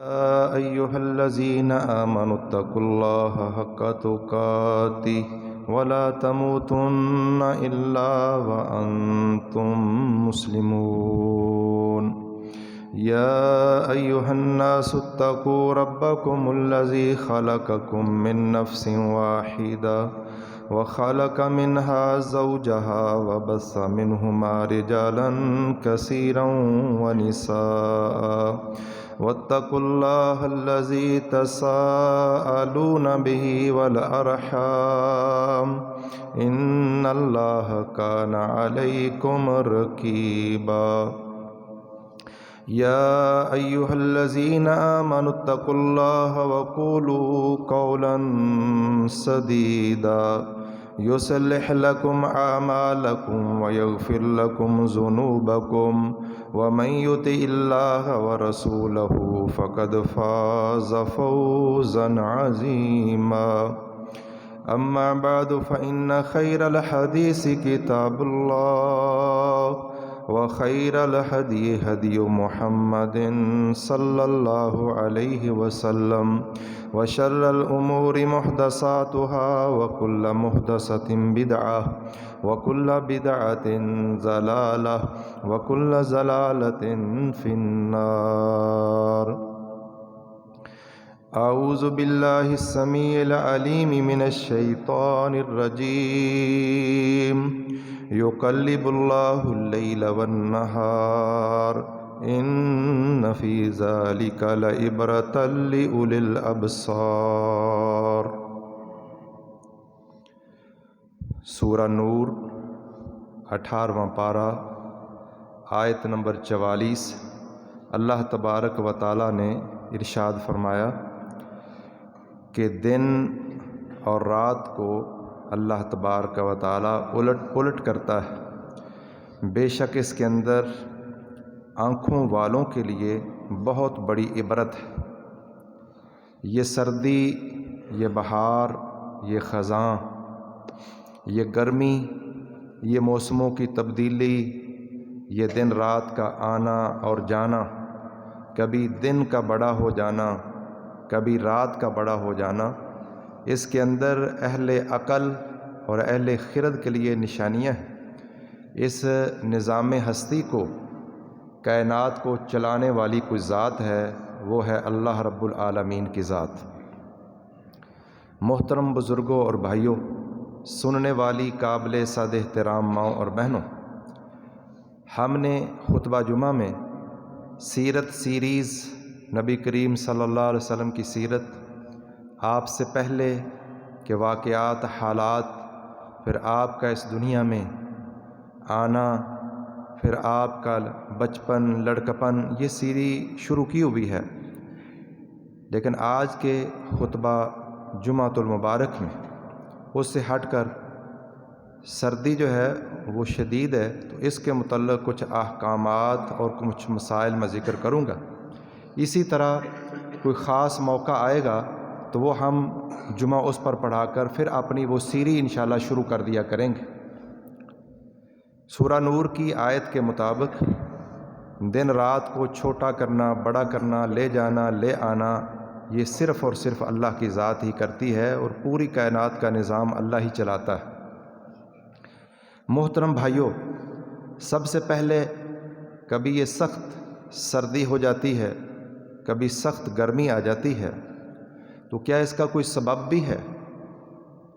يا أيها الذين آمنوا اتقوا الله حق تقاته ولا تموتن إلا وأنتم مسلمون. يا أيها الناس اتقوا ربكم الذي خلقكم من نفس واحدة وخلق منها زوجها وبث منهما رجالا كثيرا ونساء واتقوا الله الذي تساءلون به والأرحام إن الله كان عليكم رقيبا. يا أيها الذين آمنوا اتقوا الله وقولوا قولا سديدا يصلح لكم أعمالكم ويغفر لكم ذنوبكم ومن يطع الله ورسوله فقد فاز فوزا عظيما. أما بعد فإن خير الحديث كتاب الله وخير الهدي هدي محمد صلى الله عليه وسلم وشر الأمور محدثاتها وكل محدثة بدعة وكل بدعة ضلالة وكل ضلالة في النار. أعوذ بالله السميع العليم من الشيطان الرجيم. يقلب الله الليل والنهار إن في ذلك لعبرة لأولي الأبصار. سورہ نور 18واں پارہ آیت نمبر 44. اللہ تبارک و تعالی نے ارشاد فرمایا کہ دن اور رات کو اللہ تبارک و تعالی الٹ پلٹ کرتا ہے. بے شک اس کے اندر آنکھوں والوں کے لیے بہت بڑی عبرت ہے. یہ سردی، یہ بہار، یہ خزاں، یہ گرمی، یہ موسموں کی تبدیلی، یہ دن رات کا آنا اور جانا، کبھی دن کا بڑا ہو جانا، کبھی رات کا بڑا ہو جانا، اس کے اندر اہل عقل اور اہل خرد کے لیے نشانیاں ہیں. اس نظام ہستی کو، کائنات کو چلانے والی کوئی ذات ہے، وہ ہے اللہ رب العالمین کی ذات. محترم بزرگوں اور بھائیوں، سننے والی قابل صد احترام ماؤں اور بہنوں، ہم نے خطبہ جمعہ میں سیرت سیریز، نبی کریم صلی اللہ علیہ وسلم کی سیرت، آپ سے پہلے کے واقعات، حالات، پھر آپ کا اس دنیا میں آنا، پھر آپ کا بچپن، لڑکپن، یہ سیری شروع کی ہوئی ہے. لیکن آج کے خطبہ جمعۃ المبارک میں اس سے ہٹ کر سردی جو ہے وہ شدید ہے، تو اس کے متعلق کچھ احکامات اور کچھ مسائل میں ذکر کروں گا. اسی طرح کوئی خاص موقع آئے گا تو وہ ہم جمعہ اس پر پڑھا کر پھر اپنی وہ سیری انشاءاللہ شروع کر دیا کریں گے. سورہ نور کی آیت کے مطابق دن رات کو چھوٹا کرنا، بڑا کرنا، لے جانا، لے آنا، یہ صرف اور صرف اللہ کی ذات ہی کرتی ہے، اور پوری کائنات کا نظام اللہ ہی چلاتا ہے. محترم بھائیوں، سب سے پہلے کبھی یہ سخت سردی ہو جاتی ہے، کبھی سخت گرمی آ جاتی ہے، تو کیا اس کا کوئی سبب بھی ہے؟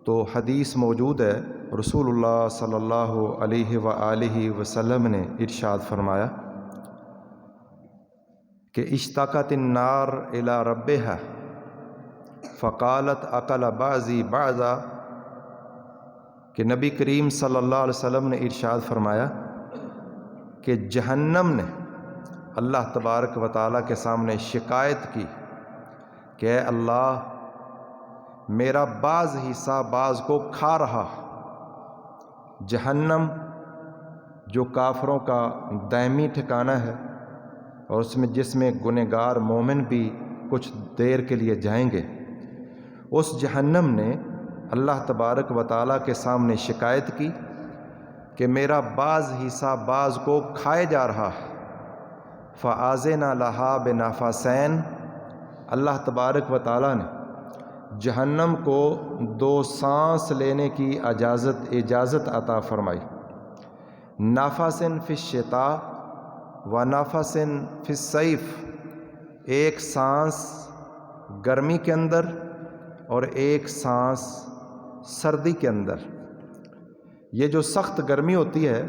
تو حدیث موجود ہے. رسول اللہ صلی اللہ علیہ وآلہ وسلم نے ارشاد فرمایا کہ اشتاقت النار الی ربها فقالت اکل بعضی بعضا، کہ نبی کریم صلی اللہ علیہ وسلم نے ارشاد فرمایا کہ جہنم نے اللہ تبارک و تعالیٰ کے سامنے شکایت کی کہ اے اللہ، میرا بعض حصہ بعض کو کھا رہا. جہنم جو کافروں کا دائمی ٹھکانہ ہے، اور جس میں گنہگار مومن بھی کچھ دیر کے لیے جائیں گے، اس جہنم نے اللہ تبارک و تعالیٰ کے سامنے شکایت کی کہ میرا بعض حصہ بعض کو کھائے جا رہا ہے. فآذن لہا بنفسین، اللہ تبارک و تعالیٰ نے جہنم کو 2 سانس لینے کی اجازت عطا فرمائی، نفسن فی الشتاء و نفسن فی الصیف، ایک سانس گرمی کے اندر اور ایک سانس سردی کے اندر۔ یہ جو سخت گرمی ہوتی ہے،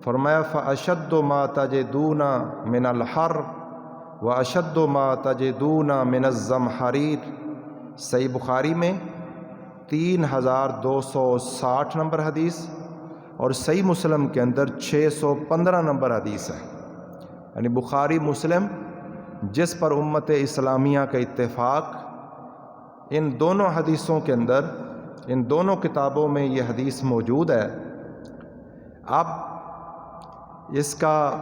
فرمایا فَأَشَدُّ مَا تَجِدُونَ مِنَ الْحَرِّ وَأَشَدُّ مَا تَجِدُونَ مِنَ الزَّمْحَرِيرِ، صحیح بخاری میں 3260 نمبر حدیث اور صحیح مسلم کے اندر 615 نمبر حدیث ہے۔ یعنی بخاری مسلم جس پر امت اسلامیہ کا اتفاق، ان دونوں حدیثوں کے اندر، ان دونوں کتابوں میں یہ حدیث موجود ہے۔ اب اس کا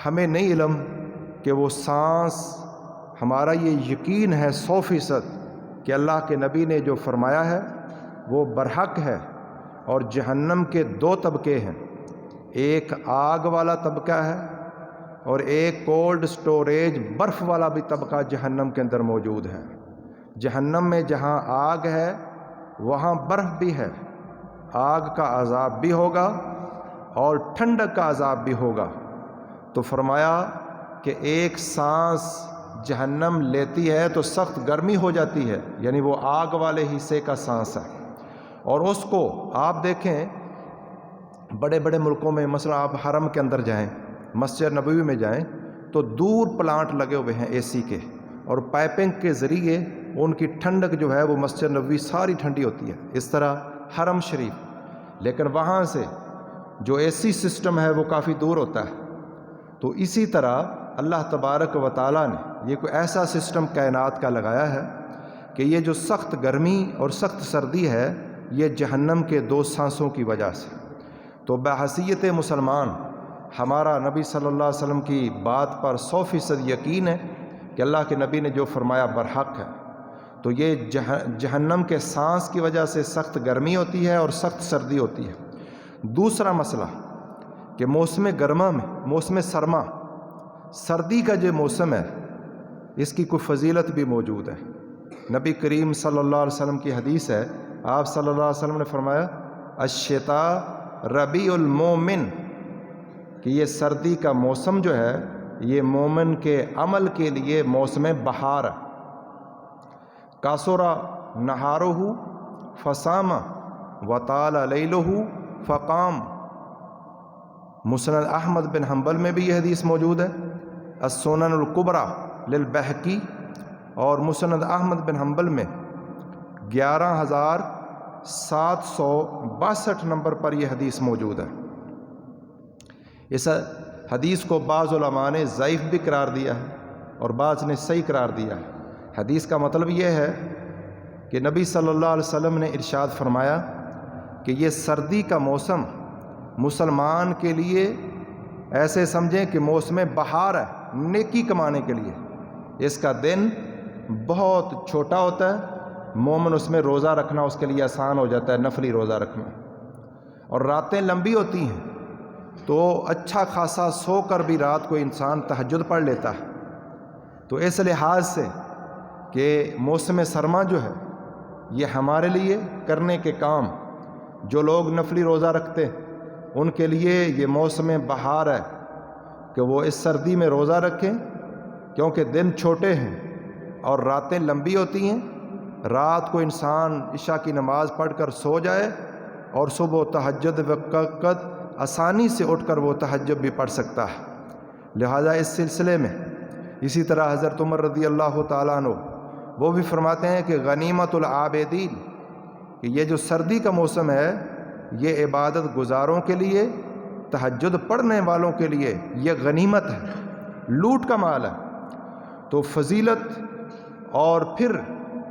ہمیں نہیں علم کہ وہ سانس، ہمارا یہ یقین ہے 100% کہ اللہ کے نبی نے جو فرمایا ہے وہ برحق ہے، اور جہنم کے 2 طبقے ہیں، ایک آگ والا طبقہ ہے اور ایک کولڈ سٹوریج برف والا بھی طبقہ جہنم کے اندر موجود ہے۔ جہنم میں جہاں آگ ہے وہاں برف بھی ہے، آگ کا عذاب بھی ہوگا اور ٹھنڈک کا عذاب بھی ہوگا۔ تو فرمایا کہ ایک سانس جہنم لیتی ہے تو سخت گرمی ہو جاتی ہے، یعنی وہ آگ والے حصے کا سانس ہے، اور اس کو آپ دیکھیں بڑے بڑے ملکوں میں، مثلا آپ حرم کے اندر جائیں، مسجد نبوی میں جائیں تو دور پلانٹ لگے ہوئے ہیں اے سی کے، اور پائپنگ کے ذریعے ان کی ٹھنڈک جو ہے وہ مسجد نبوی ساری ٹھنڈی ہوتی ہے، اس طرح حرم شریف، لیکن وہاں سے جو اے سی سسٹم ہے وہ کافی دور ہوتا ہے۔ تو اسی طرح اللہ تبارک و تعالیٰ نے یہ کوئی ایسا سسٹم کائنات کا لگایا ہے کہ یہ جو سخت گرمی اور سخت سردی ہے یہ جہنم کے 2 سانسوں کی وجہ سے۔ تو بحیثیت مسلمان ہمارا نبی صلی اللہ علیہ وسلم کی بات پر 100% یقین ہے کہ اللہ کے نبی نے جو فرمایا برحق ہے۔ تو یہ جہنم کے سانس کی وجہ سے سخت گرمی ہوتی ہے اور سخت سردی ہوتی ہے۔ دوسرا مسئلہ کہ موسم گرما میں، موسم سرما، سردی کا جو موسم ہے اس کی کوئی فضیلت بھی موجود ہے۔ نبی کریم صلی اللہ علیہ وسلم کی حدیث ہے، آپ صلی اللہ علیہ وسلم نے فرمایا الشتاء ربیع المومن، کہ یہ سردی کا موسم جو ہے یہ مومن کے عمل کے لیے موسم بہار ہے۔ کاسورا نہارہ فصام وطال لیلہ فقام، مسند احمد بن حنبل میں بھی یہ حدیث موجود ہے، السنن الکبریٰ للبہقی، اور مسند احمد بن حنبل میں 11762 نمبر پر یہ حدیث موجود ہے۔ اس حدیث کو بعض علماء نے ضعیف بھی قرار دیا ہے اور بعض نے صحیح قرار دیا ہے۔ حدیث کا مطلب یہ ہے کہ نبی صلی اللہ علیہ وسلم نے ارشاد فرمایا کہ یہ سردی کا موسم مسلمان کے لیے ایسے سمجھیں کہ موسم بہار ہے، نیکی کمانے کے لیے۔ اس کا دن بہت چھوٹا ہوتا ہے، مومن اس میں روزہ رکھنا اس کے لیے آسان ہو جاتا ہے، نفلی روزہ رکھنا، اور راتیں لمبی ہوتی ہیں تو اچھا خاصا سو کر بھی رات کو انسان تہجد پڑھ لیتا ہے۔ تو اس لحاظ سے کہ موسم سرما جو ہے یہ ہمارے لیے کرنے کے کام، جو لوگ نفلی روزہ رکھتے ہیں ان کے لیے یہ موسم بہار ہے کہ وہ اس سردی میں روزہ رکھیں، کیونکہ دن چھوٹے ہیں اور راتیں لمبی ہوتی ہیں۔ رات کو انسان عشاء کی نماز پڑھ کر سو جائے اور صبح تہجد وقت آسانی سے اٹھ کر وہ تہجد بھی پڑھ سکتا ہے۔ لہذا اس سلسلے میں اسی طرح حضرت عمر رضی اللہ تعالیٰ عنہ وہ بھی فرماتے ہیں کہ غنیمت العابدین، کہ یہ جو سردی کا موسم ہے یہ عبادت گزاروں کے لیے، تہجد پڑھنے والوں کے لیے یہ غنیمت ہے، لوٹ کا مال ہے۔ تو فضیلت، اور پھر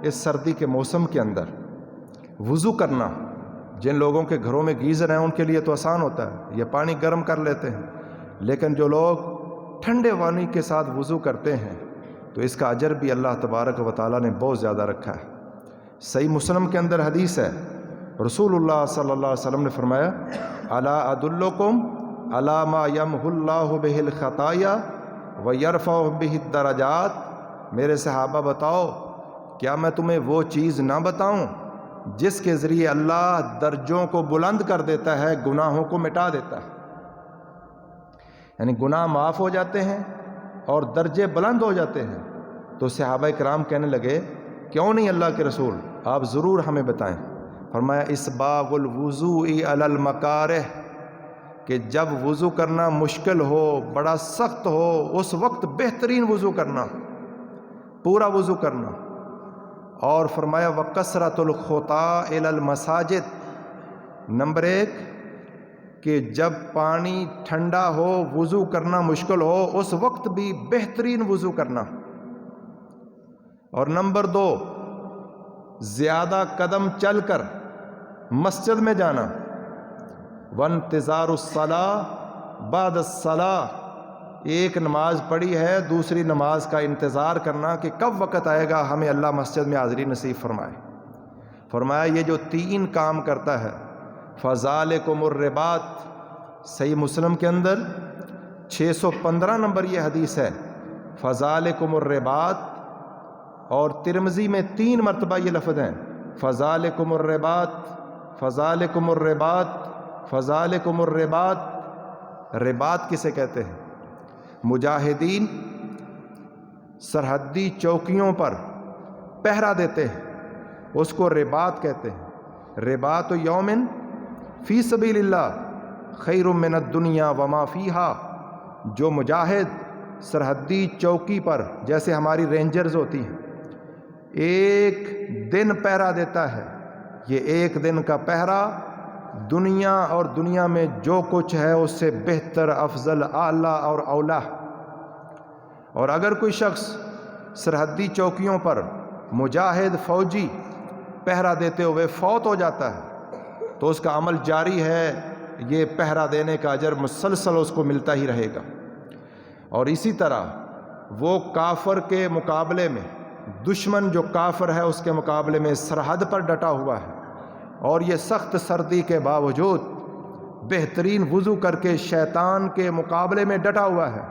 اس سردی کے موسم کے اندر وضو کرنا، جن لوگوں کے گھروں میں گیزر ہیں ان کے لیے تو آسان ہوتا ہے، یہ پانی گرم کر لیتے ہیں، لیکن جو لوگ ٹھنڈے پانی کے ساتھ وضو کرتے ہیں تو اس کا اجر بھی اللہ تبارک و تعالیٰ نے بہت زیادہ رکھا ہے۔ صحیح مسلم کے اندر حدیث ہے، رسول اللہ صلی اللہ علیہ وسلم نے فرمایا الا ادلکم علی ما یمحو اللہ بہ الخطایا ویرفع بہ الدرجات میرے صحابہ بتاؤ کیا میں تمہیں وہ چیز نہ بتاؤں جس کے ذریعے اللہ درجوں کو بلند کر دیتا ہے، گناہوں کو مٹا دیتا ہے، یعنی گناہ معاف ہو جاتے ہیں اور درجے بلند ہو جاتے ہیں۔ تو صحابہ کرام کہنے لگے کیوں نہیں اللہ کے رسول، آپ ضرور ہمیں بتائیں۔ فرمایا اسباغ الوضوء علی المکارہ، کہ جب وضو کرنا مشکل ہو، بڑا سخت ہو، اس وقت بہترین وضو کرنا، پورا وضو کرنا۔ اور فرمایا وکثرۃ الخطا الی المساجد، نمبر 1 کہ جب پانی ٹھنڈا ہو، وضو کرنا مشکل ہو، اس وقت بھی بہترین وضو کرنا۔ اور نمبر 2 زیادہ قدم چل کر مسجد میں جانا۔ وانتظار الصلاۃ بعد الصلاۃ، ایک نماز پڑھی ہے دوسری نماز کا انتظار کرنا کہ کب وقت آئے گا ہمیں اللہ مسجد میں حاضری نصیب فرمائے۔ فرمایا یہ جو 3 کام کرتا ہے، فذالکم الرباط، صحیح مسلم کے اندر 615 نمبر یہ حدیث ہے، فذالکم الرباط، اور ترمذی میں 3 مرتبہ یہ لفظ ہیں، فذالکم الرباط، فذالکم الرباط، فذالکم الرباط۔ رباط کسے کہتے ہیں؟ مجاہدین سرحدی چوکیوں پر پہرا دیتے ہیں، اس کو رباط کہتے ہیں۔ رباط یومن فی سبیل اللہ خیر من الدنیا وما فیہا، جو مجاہد سرحدی چوکی پر، جیسے ہماری رینجرز ہوتی ہیں، ایک دن پہرا دیتا ہے، یہ ایک دن کا پہرا دنیا اور دنیا میں جو کچھ ہے اس سے بہتر، افضل، اعلیٰ اور اولا۔ اور اگر کوئی شخص سرحدی چوکیوں پر مجاہد فوجی پہرا دیتے ہوئے فوت ہو جاتا ہے تو اس کا عمل جاری ہے، یہ پہرا دینے کا اجر مسلسل اس کو ملتا ہی رہے گا۔ اور اسی طرح وہ کافر کے مقابلے میں، دشمن جو کافر ہے اس کے مقابلے میں سرحد پر ڈٹا ہوا ہے، اور یہ سخت سردی کے باوجود بہترین وضو کر کے شیطان کے مقابلے میں ڈٹا ہوا ہے۔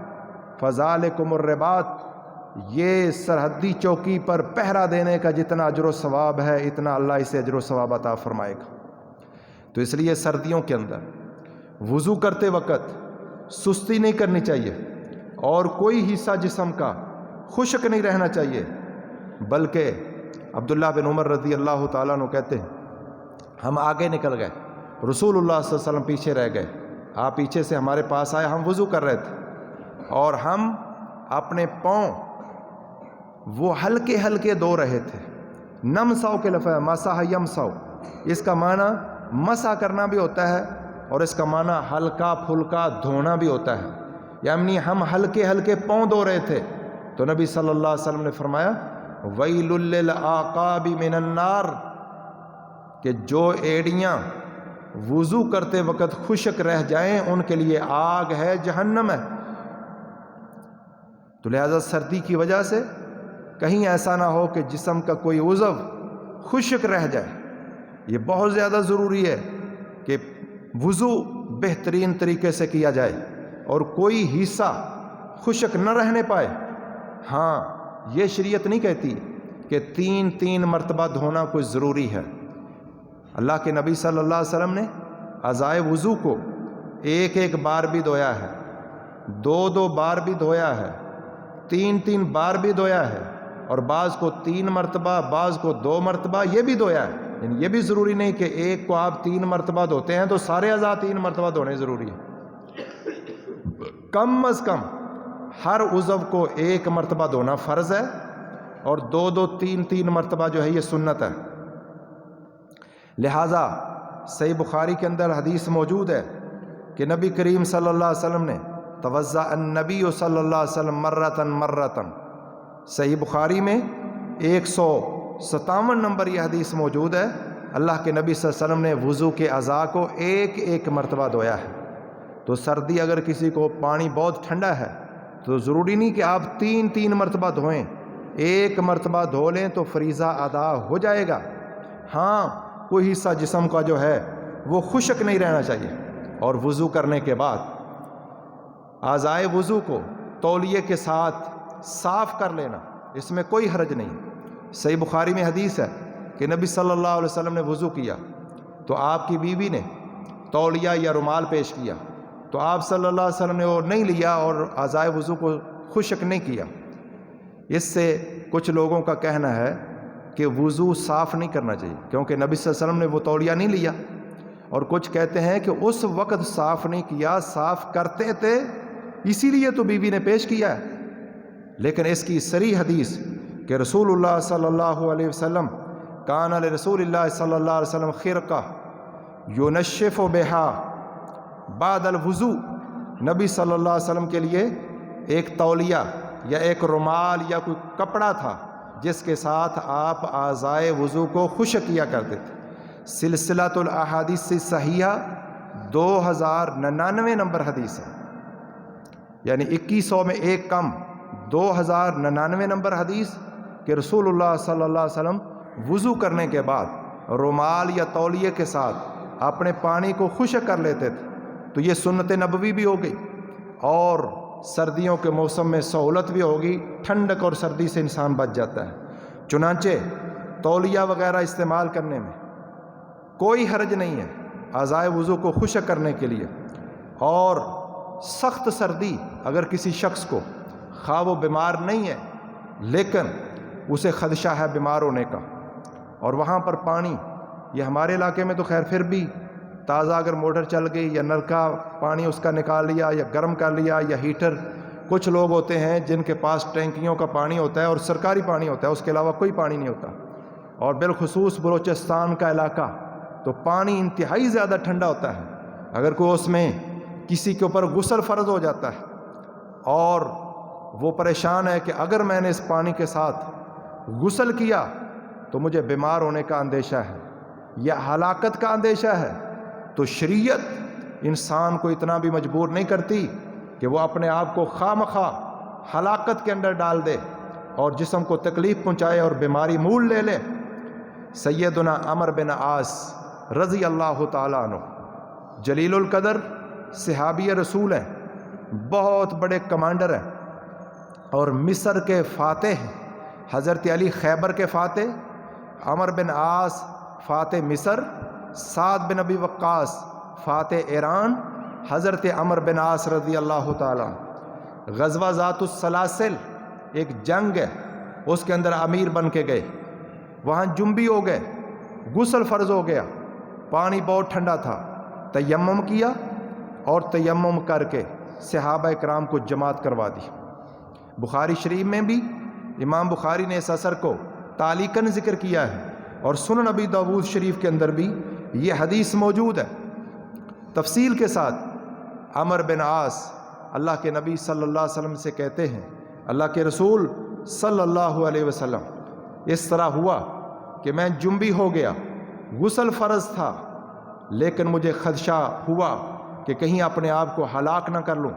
فذالکم الرباط، یہ سرحدی چوکی پر پہرا دینے کا جتنا اجر و ثواب ہے، اتنا اللہ اسے اجر و ثواب عطا فرمائے گا۔ تو اس لیے سردیوں کے اندر وضو کرتے وقت سستی نہیں کرنی چاہیے، اور کوئی حصہ جسم کا خشک نہیں رہنا چاہیے، بلکہ عبداللہ بن عمر رضی اللہ تعالیٰ عنہ کہتے ہیں ہم آگے نکل گئے، رسول اللہ صلی اللہ علیہ وسلم پیچھے رہ گئے، آپ پیچھے سے ہمارے پاس آئے، ہم وضو کر رہے تھے اور ہم اپنے پاؤں وہ ہلکے ہلکے دھو رہے تھے۔ نمساؤ کے لفظ ہے، مسح یمساؤ، اس کا معنی مسح کرنا بھی ہوتا ہے اور اس کا معنی ہلکا پھلکا دھونا بھی ہوتا ہے، یعنی ہم ہلکے ہلکے پاؤں دھو رہے تھے۔ تو نبی صلی اللہ علیہ وسلم نے فرمایا ویل للعقاب من النار، کہ جو ایڑیاں وضو کرتے وقت خشک رہ جائیں ان کے لیے آگ ہے، جہنم ہے۔ تو لہذا سردی کی وجہ سے کہیں ایسا نہ ہو کہ جسم کا کوئی عضو خشک رہ جائے، یہ بہت زیادہ ضروری ہے کہ وضو بہترین طریقے سے کیا جائے اور کوئی حصہ خشک نہ رہنے پائے۔ ہاں یہ شریعت نہیں کہتی کہ 3 مرتبہ دھونا کوئی ضروری ہے۔ اللہ کے نبی صلی اللہ علیہ وسلم نے اعضائے وضو کو 1 بار بھی دھویا ہے، 2 بار بھی دھویا ہے، 3 بار بھی دھویا ہے، اور بعض کو 3 مرتبہ، بعض کو 2 مرتبہ یہ بھی دھویا ہے۔ یعنی یہ بھی ضروری نہیں کہ ایک کو آپ 3 مرتبہ دھوتے ہیں تو سارے اعضاء 3 مرتبہ دھونے ضروری ہے۔ کم از کم ہر عضو کو 1 مرتبہ دھونا فرض ہے، اور 2 3 مرتبہ جو ہے یہ سنت ہے۔ لہٰذا صحیح بخاری کے اندر حدیث موجود ہے کہ نبی کریم صلی اللہ علیہ وسلم نے توضأ النبی صلی اللہ علیہ وسلم مرتن، صحیح بخاری میں 157 نمبر یہ حدیث موجود ہے، اللہ کے نبی صلی اللہ علیہ وسلم نے وضو کے اعضاء کو 1 مرتبہ دھویا ہے۔ تو سردی اگر کسی کو پانی بہت ٹھنڈا ہے تو ضروری نہیں کہ آپ 3 مرتبہ دھوئیں، 1 مرتبہ دھو لیں تو فریضہ ادا ہو جائے گا۔ ہاں کوئی حصہ جسم کا جو ہے وہ خشک نہیں رہنا چاہیے۔ اور وضو کرنے کے بعد اعضائے وضو کو تولیے کے ساتھ صاف کر لینا، اس میں کوئی حرج نہیں۔ صحیح بخاری میں حدیث ہے کہ نبی صلی اللہ علیہ وسلم نے وضو کیا تو آپ کی بیوی نے تولیہ یا رومال پیش کیا تو آپ صلی اللہ علیہ وسلم نے وہ نہیں لیا اور اعضائے وضو کو خشک نہیں کیا۔ اس سے کچھ لوگوں کا کہنا ہے کہ وضو صاف نہیں کرنا چاہیے کیونکہ نبی صلی اللہ علیہ وسلم نے وہ تولیہ نہیں لیا، اور کچھ کہتے ہیں کہ اس وقت صاف نہیں کیا، صاف کرتے تھے اسی لیے تو بیوی نے پیش کیا ہے۔ لیکن اس کی صریح حدیث کہ رسول اللہ صلی اللہ علیہ وسلم کان لرسول اللہ صلی اللہ علیہ وسلم خرقہ یونشف بہا بعد الوضو، نبی صلی اللہ علیہ وسلم کے لیے ایک تولیہ یا ایک رومال یا کوئی کپڑا تھا جس کے ساتھ آپ اعضائے وضو کو خشک کیا کرتے تھے۔ سلسلۃ الاحادیث صحیحہ 2099 نمبر حدیث ہے، یعنی 2100 میں ایک کم 2099 نمبر حدیث کہ رسول اللہ صلی اللہ علیہ وسلم وضو کرنے کے بعد رومال یا تولیے کے ساتھ اپنے پانی کو خشک کر لیتے تھے۔ تو یہ سنت نبوی بھی ہو گئی، اور سردیوں کے موسم میں سہولت بھی ہوگی، ٹھنڈک اور سردی سے انسان بچ جاتا ہے۔ چنانچہ تولیہ وغیرہ استعمال کرنے میں کوئی حرج نہیں ہے اعضائے وضو کو خشک کرنے کے لیے۔ اور سخت سردی اگر کسی شخص کو، خواہ وہ بیمار نہیں ہے لیکن اسے خدشہ ہے بیمار ہونے کا، اور وہاں پر پانی، یہ ہمارے علاقے میں تو خیر پھر بھی تازہ اگر موٹر چل گئی یا نل کا پانی اس کا نکال لیا یا گرم کر لیا یا ہیٹر، کچھ لوگ ہوتے ہیں جن کے پاس ٹینکیوں کا پانی ہوتا ہے اور سرکاری پانی ہوتا ہے، اس کے علاوہ کوئی پانی نہیں ہوتا، اور بالخصوص بلوچستان کا علاقہ تو پانی انتہائی زیادہ ٹھنڈا ہوتا ہے۔ اگر کوئی اس میں کسی کے اوپر غسل فرض ہو جاتا ہے اور وہ پریشان ہے کہ اگر میں نے اس پانی کے ساتھ غسل کیا تو مجھے بیمار ہونے کا اندیشہ ہے یا ہلاکت کا اندیشہ ہے، تو شریعت انسان کو اتنا بھی مجبور نہیں کرتی کہ وہ اپنے آپ کو خواہ مخواہ ہلاکت کے اندر ڈال دے اور جسم کو تکلیف پہنچائے اور بیماری مول لے لے۔ سیدنا عمر بن عاص رضی اللہ تعالیٰ عنہ جلیل القدر صحابی رسول ہیں، بہت بڑے کمانڈر ہیں، اور مصر کے فاتح ہیں۔ حضرت علی خیبر کے فاتح، عمر بن عاص فاتح مصر، سعد بن ابی وقاص فاتح ایران، حضرت عمر بن عاص رضی اللہ تعالیٰ۔ غزوہ ذات السلاسل ایک جنگ ہے، اس کے اندر امیر بن کے گئے، وہاں جنبی ہو گئے، غسل فرض ہو گیا، پانی بہت ٹھنڈا تھا، تیمم کیا اور تیمم کر کے صحابہ کرام کو جماعت کروا دی۔ بخاری شریف میں بھی امام بخاری نے اس اثر کو تعلیقاً ذکر کیا ہے، اور سنن ابی داؤد شریف کے اندر بھی یہ حدیث موجود ہے تفصیل کے ساتھ۔ عمر بن عاص اللہ کے نبی صلی اللہ علیہ وسلم سے کہتے ہیں، اللہ کے رسول صلی اللہ علیہ وسلم، اس طرح ہوا کہ میں جنبی ہو گیا، غسل فرض تھا، لیکن مجھے خدشہ ہوا کہ کہیں اپنے آپ کو ہلاک نہ کر لوں،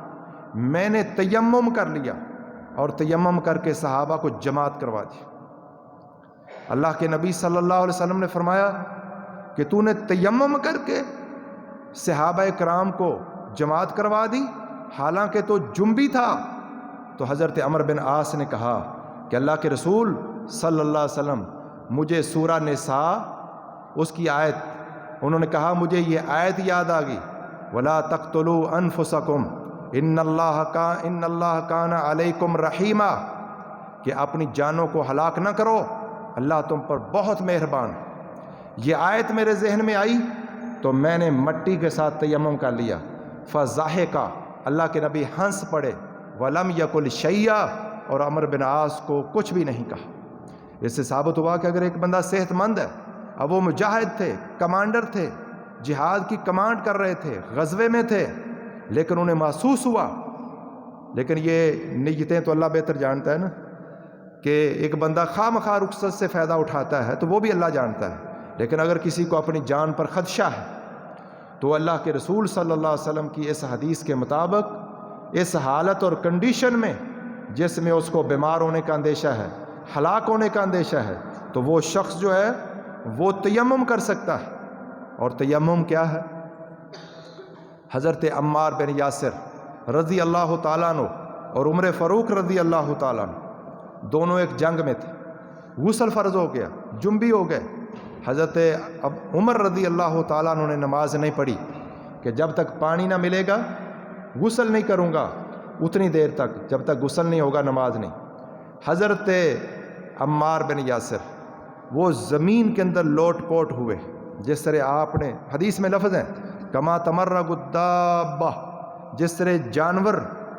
میں نے تیمم کر لیا اور تیمم کر کے صحابہ کو جماعت کروا دی۔ اللہ کے نبی صلی اللہ علیہ وسلم نے فرمایا کہ تو نے تیمم کر کے صحابہ کرام کو جماعت کروا دی حالانکہ تو جنبی تھا؟ تو حضرت عمر بن عاص نے کہا کہ اللہ کے رسول صلی اللہ علیہ وسلم، مجھے سورہ نساء اس کی آیت، انہوں نے کہا مجھے یہ آیت یاد آ گئی، وَلَا تَقْتُلُوا أَنفُسَكُمْ إِنَّ اللَّهَ كَانَ عَلَيْكُمْ رَحِيمًا، کہ اپنی جانوں کو ہلاک نہ کرو، اللہ تم پر بہت مہربان ہے۔ یہ آیت میرے ذہن میں آئی تو میں نے مٹی کے ساتھ تیمم کر لیا، فضاحکا، اللہ کے نبی ہنس پڑے، وَلَمْ يَقُلْ شَيْئًا، اور عمر بن عاص کو کچھ بھی نہیں کہا۔ اس سے ثابت ہوا کہ اگر ایک بندہ صحت مند ہے، اب وہ مجاہد تھے، کمانڈر تھے، جہاد کی کمانڈ کر رہے تھے، غزوے میں تھے، لیکن انہیں محسوس ہوا، لیکن یہ نیتیں تو اللہ بہتر جانتا ہے نا، کہ ایک بندہ خواہ مخواہ رخصت سے فائدہ اٹھاتا ہے تو وہ بھی اللہ جانتا ہے، لیکن اگر کسی کو اپنی جان پر خدشہ ہے تو اللہ کے رسول صلی اللہ علیہ وسلم کی اس حدیث کے مطابق اس حالت اور کنڈیشن میں جس میں اس کو بیمار ہونے کا اندیشہ ہے، ہلاک ہونے کا اندیشہ ہے، تو وہ شخص جو ہے وہ تیمم کر سکتا ہے۔ اور تیمم کیا ہے؟ حضرت عمار بن یاسر رضی اللہ تعالیٰ عنہ اور عمر فاروق رضی اللہ تعالیٰ عنہ دونوں ایک جنگ میں تھے، غسل فرض ہو گیا، جنبی ہو گئے۔ حضرت عمر رضی اللہ تعالیٰ عنہ نے نماز نہیں پڑھی کہ جب تک پانی نہ ملے گا غسل نہیں کروں گا، اتنی دیر تک جب تک غسل نہیں ہوگا نماز نہیں۔ حضرت عمار بن یاسر وہ زمین کے اندر لوٹ پوٹ ہوئے، جس طرح آپ نے حدیث میں لفظ ہیں کما تمرغ الدابہ، جس طرح جانور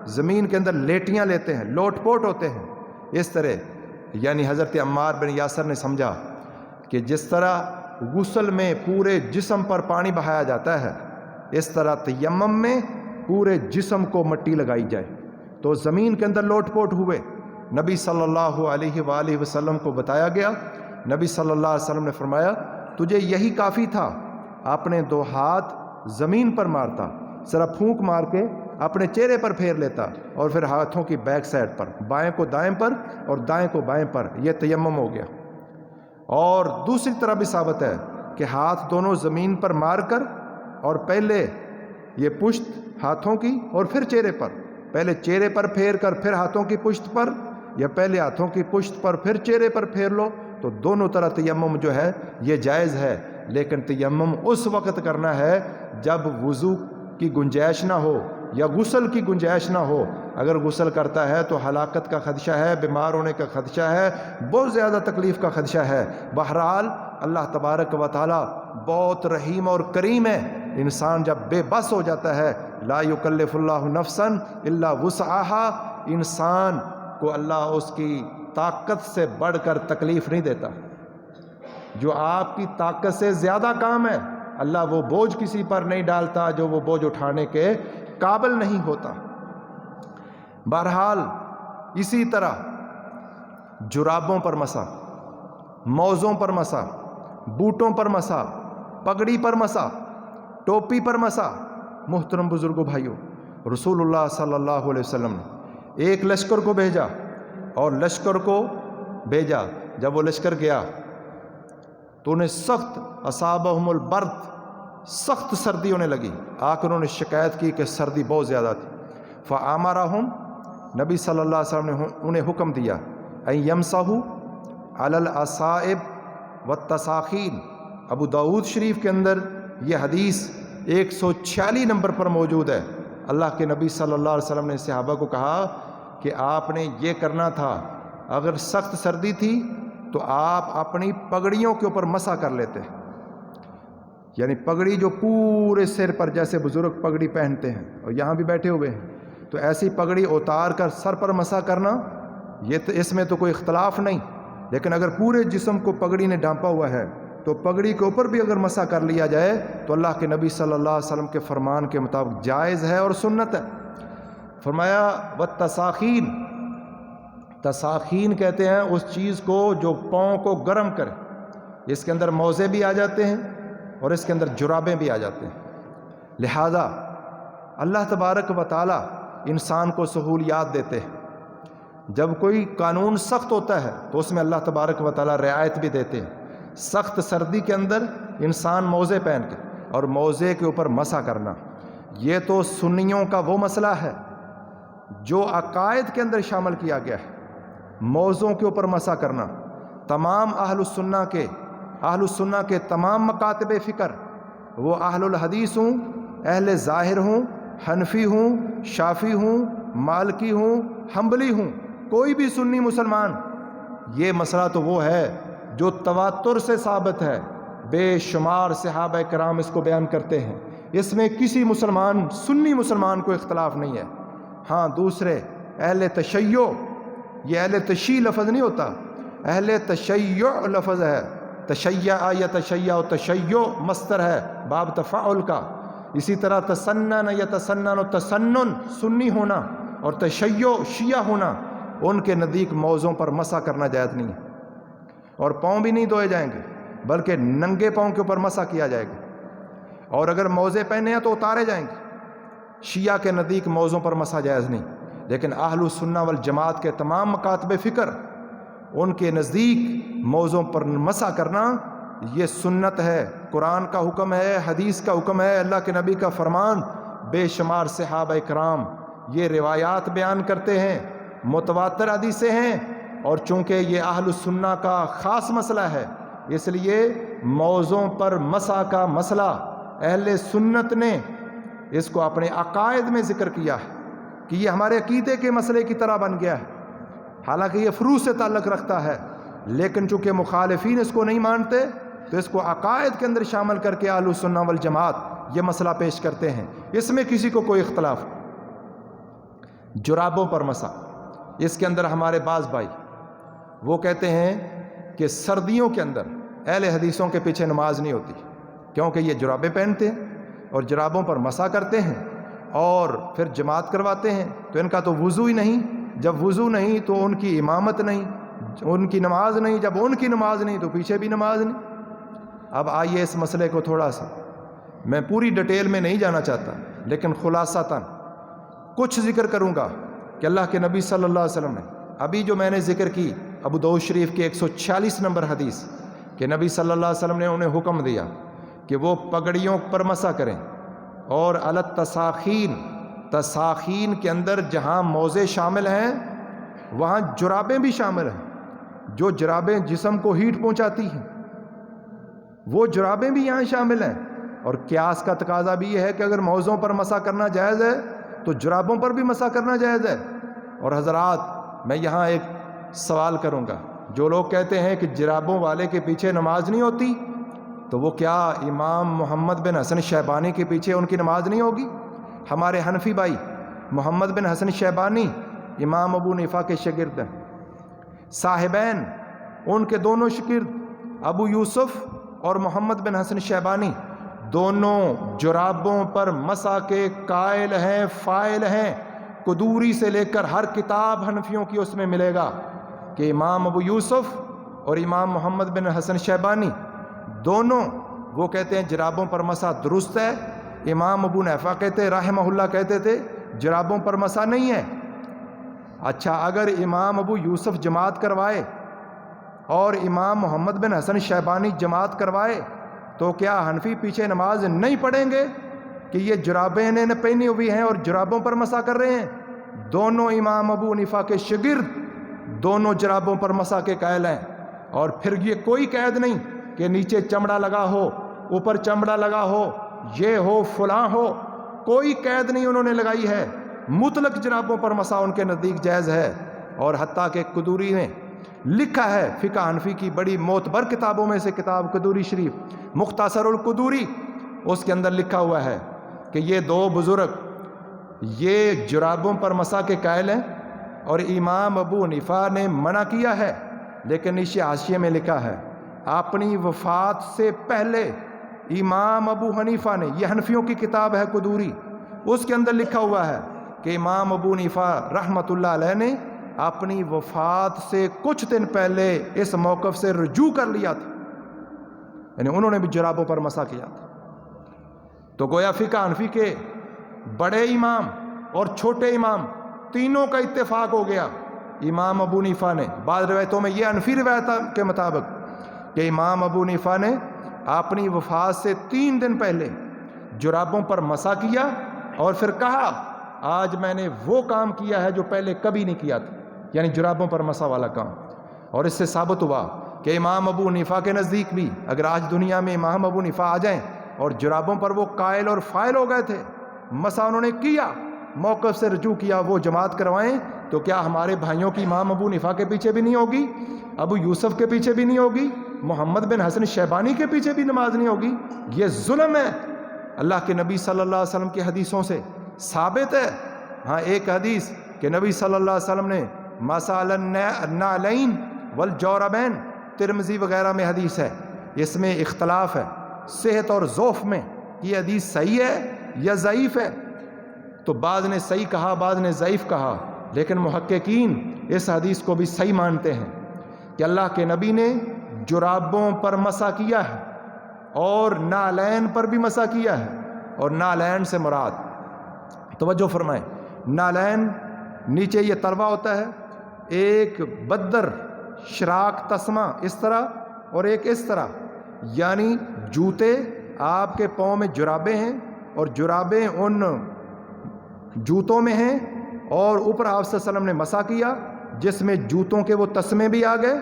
زمین کے اندر لیٹیاں لیتے ہیں، لوٹ پوٹ ہوتے ہیں، اس طرح یعنی حضرت عمار بن یاسر نے سمجھا کہ جس طرح غسل میں پورے جسم پر پانی بہایا جاتا ہے، اس طرح تیمم میں پورے جسم کو مٹی لگائی جائے۔ تو زمین کے اندر لوٹ پوٹ ہوئے، نبی صلی اللہ علیہ وآلہ وسلم کو بتایا گیا، نبی صلی اللہ علیہ وسلم نے فرمایا تجھے یہی کافی تھا، اپنے دو ہاتھ زمین پر مارتا، ذرا پھونک مار کے اپنے چہرے پر پھیر لیتا، اور پھر ہاتھوں کی بیک سائڈ پر، بائیں کو دائیں پر اور دائیں کو بائیں پر، یہ تیمم ہو گیا۔ اور دوسری طرح بھی ثابت ہے کہ ہاتھ دونوں زمین پر مار کر، اور پہلے یہ پشت ہاتھوں کی اور پھر چہرے پر، پہلے چہرے پر پھیر کر پھر ہاتھوں کی پشت پر، یا پہلے ہاتھوں کی پشت پر پھر چہرے پر پھیر لو، تو دونوں طرح تیمم جو ہے یہ جائز ہے۔ لیکن تیمم اس وقت کرنا ہے جب وضو کی گنجائش نہ ہو یا غسل کی گنجائش نہ ہو۔ اگر غسل کرتا ہے تو ہلاکت کا خدشہ ہے، بیمار ہونے کا خدشہ ہے، بہت زیادہ تکلیف کا خدشہ ہے۔ بہرحال اللہ تبارک و تعالی بہت رحیم اور کریم ہے۔ انسان جب بے بس ہو جاتا ہے، لا یکلف اللہ نفسا الا وسعها، انسان کو اللہ اس کی طاقت سے بڑھ کر تکلیف نہیں دیتا۔ جو آپ کی طاقت سے زیادہ کام ہے، اللہ وہ بوجھ کسی پر نہیں ڈالتا جو وہ بوجھ اٹھانے کے قابل نہیں ہوتا۔ بہرحال اسی طرح جرابوں پر مسا، موزوں پر مسا، بوٹوں پر مسا، پگڑی پر مسا، ٹوپی پر مسا۔ محترم بزرگوں بھائیوں، رسول اللہ صلی اللہ علیہ وسلم نے ایک لشکر کو بھیجا، اور لشکر کو بھیجا، جب وہ لشکر گیا تو انہیں سخت اصابہم البرد، سخت سردی ہونے لگی۔ آ کر انہوں نے شکایت کی کہ سردی بہت زیادہ تھی۔ فآمرہم، نبی صلی اللہ علیہ وسلم نے انہیں حکم دیا ان یمسحوا علی العصائب والتساخین۔ ابو داؤد شریف کے اندر یہ حدیث 146 نمبر پر موجود ہے۔ اللہ کے نبی صلی اللہ علیہ وسلم نے صحابہ کو کہا کہ آپ نے یہ کرنا تھا، اگر سخت سردی تھی تو آپ اپنی پگڑیوں کے اوپر مسح کر لیتے، یعنی پگڑی جو پورے سر پر، جیسے بزرگ پگڑی پہنتے ہیں اور یہاں بھی بیٹھے ہوئے ہیں، تو ایسی پگڑی اتار کر سر پر مسح کرنا، یہ تو اس میں تو کوئی اختلاف نہیں۔ لیکن اگر پورے جسم کو پگڑی نے ڈھانپا ہوا ہے تو پگڑی کے اوپر بھی اگر مسح کر لیا جائے تو اللہ کے نبی صلی اللہ علیہ وسلم کے فرمان کے مطابق جائز ہے اور سنت ہے۔ فرمایا والتساخین، تساخین کہتے ہیں اس چیز کو جو پاؤں کو گرم کرے۔ اس کے اندر موزے بھی آ جاتے ہیں اور اس کے اندر جرابیں بھی آ جاتے ہیں۔ لہذا اللہ تبارک و تعالی انسان کو سہولیات دیتے ہیں۔ جب کوئی قانون سخت ہوتا ہے تو اس میں اللہ تبارک و تعالی رعایت بھی دیتے ہیں۔ سخت سردی کے اندر انسان موزے پہن کے اور موزے کے اوپر مسح کرنا، یہ تو سنیوں کا وہ مسئلہ ہے جو عقائد کے اندر شامل کیا گیا ہے۔ موزوں کے اوپر مسح کرنا تمام اہل السنہ کے تمام مکاتب فکر، وہ اہل الحدیث ہوں، اہل ظاہر ہوں، حنفی ہوں، شافعی ہوں، مالکی ہوں، حنبلی ہوں، کوئی بھی سنی مسلمان، یہ مسئلہ تو وہ ہے جو تواتر سے ثابت ہے۔ بے شمار صحابہ کرام اس کو بیان کرتے ہیں، اس میں کسی مسلمان، سنی مسلمان کو اختلاف نہیں ہے۔ ہاں دوسرے اہل تشیع، یہ اہل تشیع لفظ نہیں ہوتا، اہل تشیع لفظ ہے۔ تشیع یا تشیع، تشیع مصدر ہے باب تفاعل کا۔ اسی طرح تسنن یا تسنن، تسنن سنی ہونا اور تشیع شیعہ ہونا، ان کے نزدیک موزوں پر مسح کرنا جائز نہیں ہے، اور پاؤں بھی نہیں دھوئے جائیں گے بلکہ ننگے پاؤں کے اوپر مسح کیا جائے گا، اور اگر موزے پہنے ہیں تو اتارے جائیں گے۔ شیعہ کے نزدیک موزوں پر مسح جائز نہیں، لیکن اہل السنہ والجماعت کے تمام مکاتب فکر، ان کے نزدیک موزوں پر مسح کرنا یہ سنت ہے، قرآن کا حکم ہے، حدیث کا حکم ہے، اللہ کے نبی کا فرمان۔ بے شمار صحابہ کرام یہ روایات بیان کرتے ہیں، متواتر حدیثیں ہیں اور چونکہ یہ اہل السنہ کا خاص مسئلہ ہے، اس لیے موضوع پر مسح کا مسئلہ اہل سنت نے اس کو اپنے عقائد میں ذکر کیا ہے کہ یہ ہمارے عقیدے کے مسئلے کی طرح بن گیا ہے، حالانکہ یہ فروع سے تعلق رکھتا ہے، لیکن چونکہ مخالفین اس کو نہیں مانتے تو اس کو عقائد کے اندر شامل کر کے اہل السنہ والجماعت یہ مسئلہ پیش کرتے ہیں۔ اس میں کسی کو کوئی اختلاف نہیں۔ جرابوں پر مسح، اس کے اندر ہمارے بعض بھائی وہ کہتے ہیں کہ سردیوں کے اندر اہل حدیثوں کے پیچھے نماز نہیں ہوتی، کیونکہ یہ جرابیں پہنتے ہیں اور جرابوں پر مسح کرتے ہیں اور پھر جماعت کرواتے ہیں، تو ان کا تو وضو ہی نہیں، جب وضو نہیں تو ان کی امامت نہیں، ان کی نماز نہیں، جب ان کی نماز نہیں تو پیچھے بھی نماز نہیں۔ اب آئیے اس مسئلے کو تھوڑا سا، میں پوری ڈیٹیل میں نہیں جانا چاہتا، لیکن خلاصتاً کچھ ذکر کروں گا کہ اللہ کے نبی صلی اللہ علیہ وسلم نے ابھی جو میں نے ذکر کی ابو داؤد شریف کی 146 نمبر حدیث کہ نبی صلی اللہ علیہ وسلم نے انہیں حکم دیا کہ وہ پگڑیوں پر مسح کریں، اور علت تساخین، تساخین کے اندر جہاں موزے شامل ہیں وہاں جرابیں بھی شامل ہیں، جو جرابیں جسم کو ہیٹ پہنچاتی ہیں وہ جرابیں بھی یہاں شامل ہیں۔ اور قیاس کا تقاضا بھی یہ ہے کہ اگر موزوں پر مسح کرنا جائز ہے تو جرابوں پر بھی مسح کرنا جائز ہے۔ اور حضرات میں یہاں ایک سوال کروں گا، جو لوگ کہتے ہیں کہ جرابوں والے کے پیچھے نماز نہیں ہوتی، تو وہ کیا امام محمد بن حسن شیبانی کے پیچھے ان کی نماز نہیں ہوگی؟ ہمارے حنفی بھائی محمد بن حسن شیبانی امام ابو حنیفہ کے شاگرد ہیں، صاحبین ان کے دونوں شاگرد ابو یوسف اور محمد بن حسن شیبانی دونوں جرابوں پر مسح کے قائل ہیں، فاعل ہیں۔ قدوری سے لے کر ہر کتاب حنفیوں کی اس میں ملے گا کہ امام ابو یوسف اور امام محمد بن حسن شیبانی دونوں وہ کہتے ہیں جرابوں پر مسح درست ہے۔ امام ابو حنیفہ کہتے رحمہ اللہ کہتے تھے جرابوں پر مسح نہیں ہے۔ اچھا، اگر امام ابو یوسف جماعت کروائے اور امام محمد بن حسن شیبانی جماعت کروائے تو کیا حنفی پیچھے نماز نہیں پڑھیں گے کہ یہ جرابیں انہیں پہنی ہوئی ہیں اور جرابوں پر مسح کر رہے ہیں؟ دونوں امام ابو حنیفہ کے شاگرد دونوں جرابوں پر مسح کے قائل ہیں، اور پھر یہ کوئی قید نہیں کہ نیچے چمڑا لگا ہو، اوپر چمڑا لگا ہو، یہ ہو فلاں ہو، کوئی قید نہیں انہوں نے لگائی ہے، مطلق جرابوں پر مسح ان کے نزدیک جائز ہے۔ اور حتیٰ کہ قدوری نے لکھا ہے، فقہ حنفی کی بڑی معتبر کتابوں میں سے کتاب قدوری شریف مختصر القدوری، اس کے اندر لکھا ہوا ہے کہ یہ دو بزرگ یہ جرابوں پر مسح کے قائل ہیں اور امام ابو حنیفہ نے منع کیا ہے، لیکن نیچے حاشیے میں لکھا ہے اپنی وفات سے پہلے امام ابو حنیفہ نے، یہ حنفیوں کی کتاب ہے قدوری، اس کے اندر لکھا ہوا ہے کہ امام ابو حنیفہ رحمۃ اللہ علیہ نے اپنی وفات سے کچھ دن پہلے اس موقف سے رجوع کر لیا تھا، یعنی انہوں نے بھی جرابوں پر مسح کیا تھا۔ تو گویا فقہ حنفی کے بڑے امام اور چھوٹے امام تینوں کا اتفاق ہو گیا۔ امام ابو حنیفہ نے، بعض روایتوں میں یہ حنفی روایت کے مطابق کہ امام ابو حنیفہ نے اپنی وفات سے 3 دن پہلے جرابوں پر مسح کیا اور پھر کہا آج میں نے وہ کام کیا ہے جو پہلے کبھی نہیں کیا تھا، یعنی جرابوں پر مسح والا کام۔ اور اس سے ثابت ہوا کہ امام ابو حنیفہ کے نزدیک بھی اگر آج دنیا میں امام ابو حنیفہ آ جائیں اور جرابوں پر وہ قائل اور فاعل ہو گئے تھے، مسح انہوں نے کیا، موقف سے رجوع کیا، وہ جماعت کروائیں، تو کیا ہمارے بھائیوں کی امام ابو حنیفہ کے پیچھے بھی نہیں ہوگی، ابو یوسف کے پیچھے بھی نہیں ہوگی، محمد بن حسن شیبانی کے پیچھے بھی نماز نہیں ہوگی؟ یہ ظلم ہے۔ اللہ کے نبی صلی اللہ علیہ وسلم کی حدیثوں سے ثابت ہے۔ ہاں ایک حدیث کہ نبی صلی اللہ علیہ وسلم نے مسح النعلین والجوربین، ترمذی وغیرہ میں حدیث ہے، اس میں اختلاف ہے صحت اور ضعف میں، یہ حدیث صحیح ہے یا ضعیف ہے؟ تو بعض نے صحیح کہا، بعض نے ضعیف کہا، لیکن محققین اس حدیث کو بھی صحیح مانتے ہیں کہ اللہ کے نبی نے جرابوں پر مسح کیا ہے اور نعلین پر بھی مسح کیا ہے۔ اور نعلین سے مراد، توجہ فرمائیں، نعلین نیچے یہ تلوا ہوتا ہے، ایک بدر شراک تسمہ اس طرح اور ایک اس طرح، یعنی جوتے آپ کے پاؤں میں جرابیں ہیں اور جرابیں ان جوتوں میں ہیں، اور اوپر آپ صلی اللہ علیہ وسلم نے مسح کیا، جس میں جوتوں کے وہ تسمے بھی آ گئے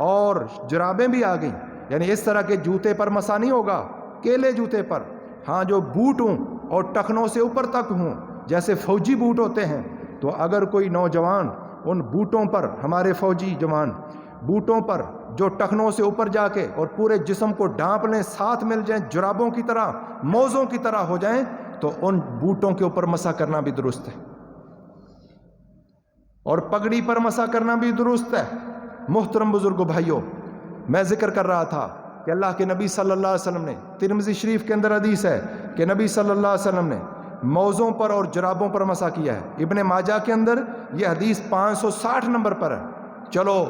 اور جرابیں بھی آ گئیں، یعنی اس طرح کے جوتے پر مسا نہیں ہوگا، کیلے جوتے پر، ہاں جو بوٹ ہوں اور ٹخنوں سے اوپر تک ہوں، جیسے فوجی بوٹ ہوتے ہیں، تو اگر کوئی نوجوان ان بوٹوں پر، ہمارے فوجی جوان بوٹوں پر جو ٹخنوں سے اوپر جا کے اور پورے جسم کو ڈھانپ لیں، ساتھ مل جائیں، جرابوں کی طرح، موزوں کی طرح ہو جائیں، تو ان بوٹوں کے اوپر مسا کرنا بھی درست ہے، اور پگڑی پر مسا کرنا بھی درست ہے۔ محترم بزرگوں بھائیوں، میں ذکر کر رہا تھا کہ اللہ کے نبی صلی اللہ علیہ وسلم نے، ترمذی شریف کے اندر حدیث ہے کہ نبی صلی اللہ علیہ وسلم نے موزوں پر اور جرابوں پر مسا کیا ہے۔ ابن ماجہ کے اندر یہ حدیث 560 نمبر پر ہے۔ چلو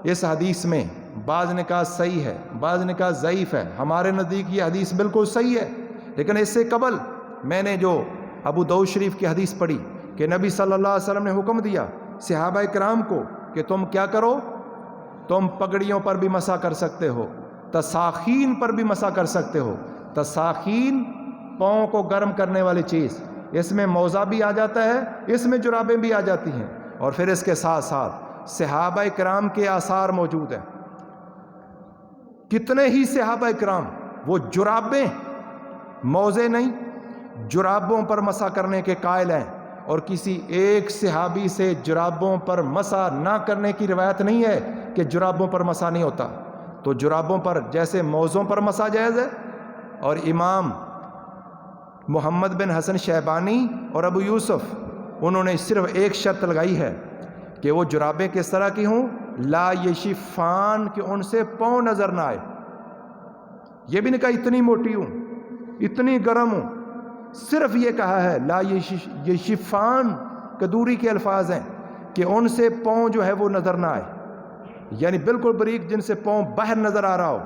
اس حدیث میں بعض نے کہا صحیح ہے، بعض نے کہا ضعیف ہے، ہمارے نزدیک یہ حدیث بالکل صحیح ہے، لیکن اس سے قبل میں نے جو ابو داؤد شریف کی حدیث پڑھی کہ نبی صلی اللہ علیہ وسلم نے حکم دیا صحابہ کرام کو کہ تم کیا کرو، تم پگڑیوں پر بھی مسا کر سکتے ہو، تساخین پر بھی مسا کر سکتے ہو۔ تساخین پاؤں کو گرم کرنے والی چیز، اس میں موزہ بھی آ جاتا ہے، اس میں جرابیں بھی آ جاتی ہیں، اور پھر اس کے ساتھ ساتھ صحابہ کرام کے آثار موجود ہیں۔ کتنے ہی صحابہ کرام وہ جرابیں، موزے نہیں، جرابوں پر مسا کرنے کے قائل ہیں، اور کسی ایک صحابی سے جرابوں پر مسا نہ کرنے کی روایت نہیں ہے کہ جرابوں پر مسا نہیں ہوتا۔ تو جرابوں پر جیسے موزوں پر مسا جائز ہے، اور امام محمد بن حسن شیبانی اور ابو یوسف انہوں نے صرف ایک شرط لگائی ہے کہ وہ جرابیں کس طرح کی ہوں، لا یشفان، کہ ان سے پاؤں نظر نہ آئے۔ یہ بھی نہیں کہا اتنی موٹی ہوں، اتنی گرم ہوں، صرف یہ کہا ہے لا یشفان، کدوری کے الفاظ ہیں کہ ان سے پاؤں جو ہے وہ نظر نہ آئے، یعنی بالکل باریک جن سے پاؤں باہر نظر آ رہا ہو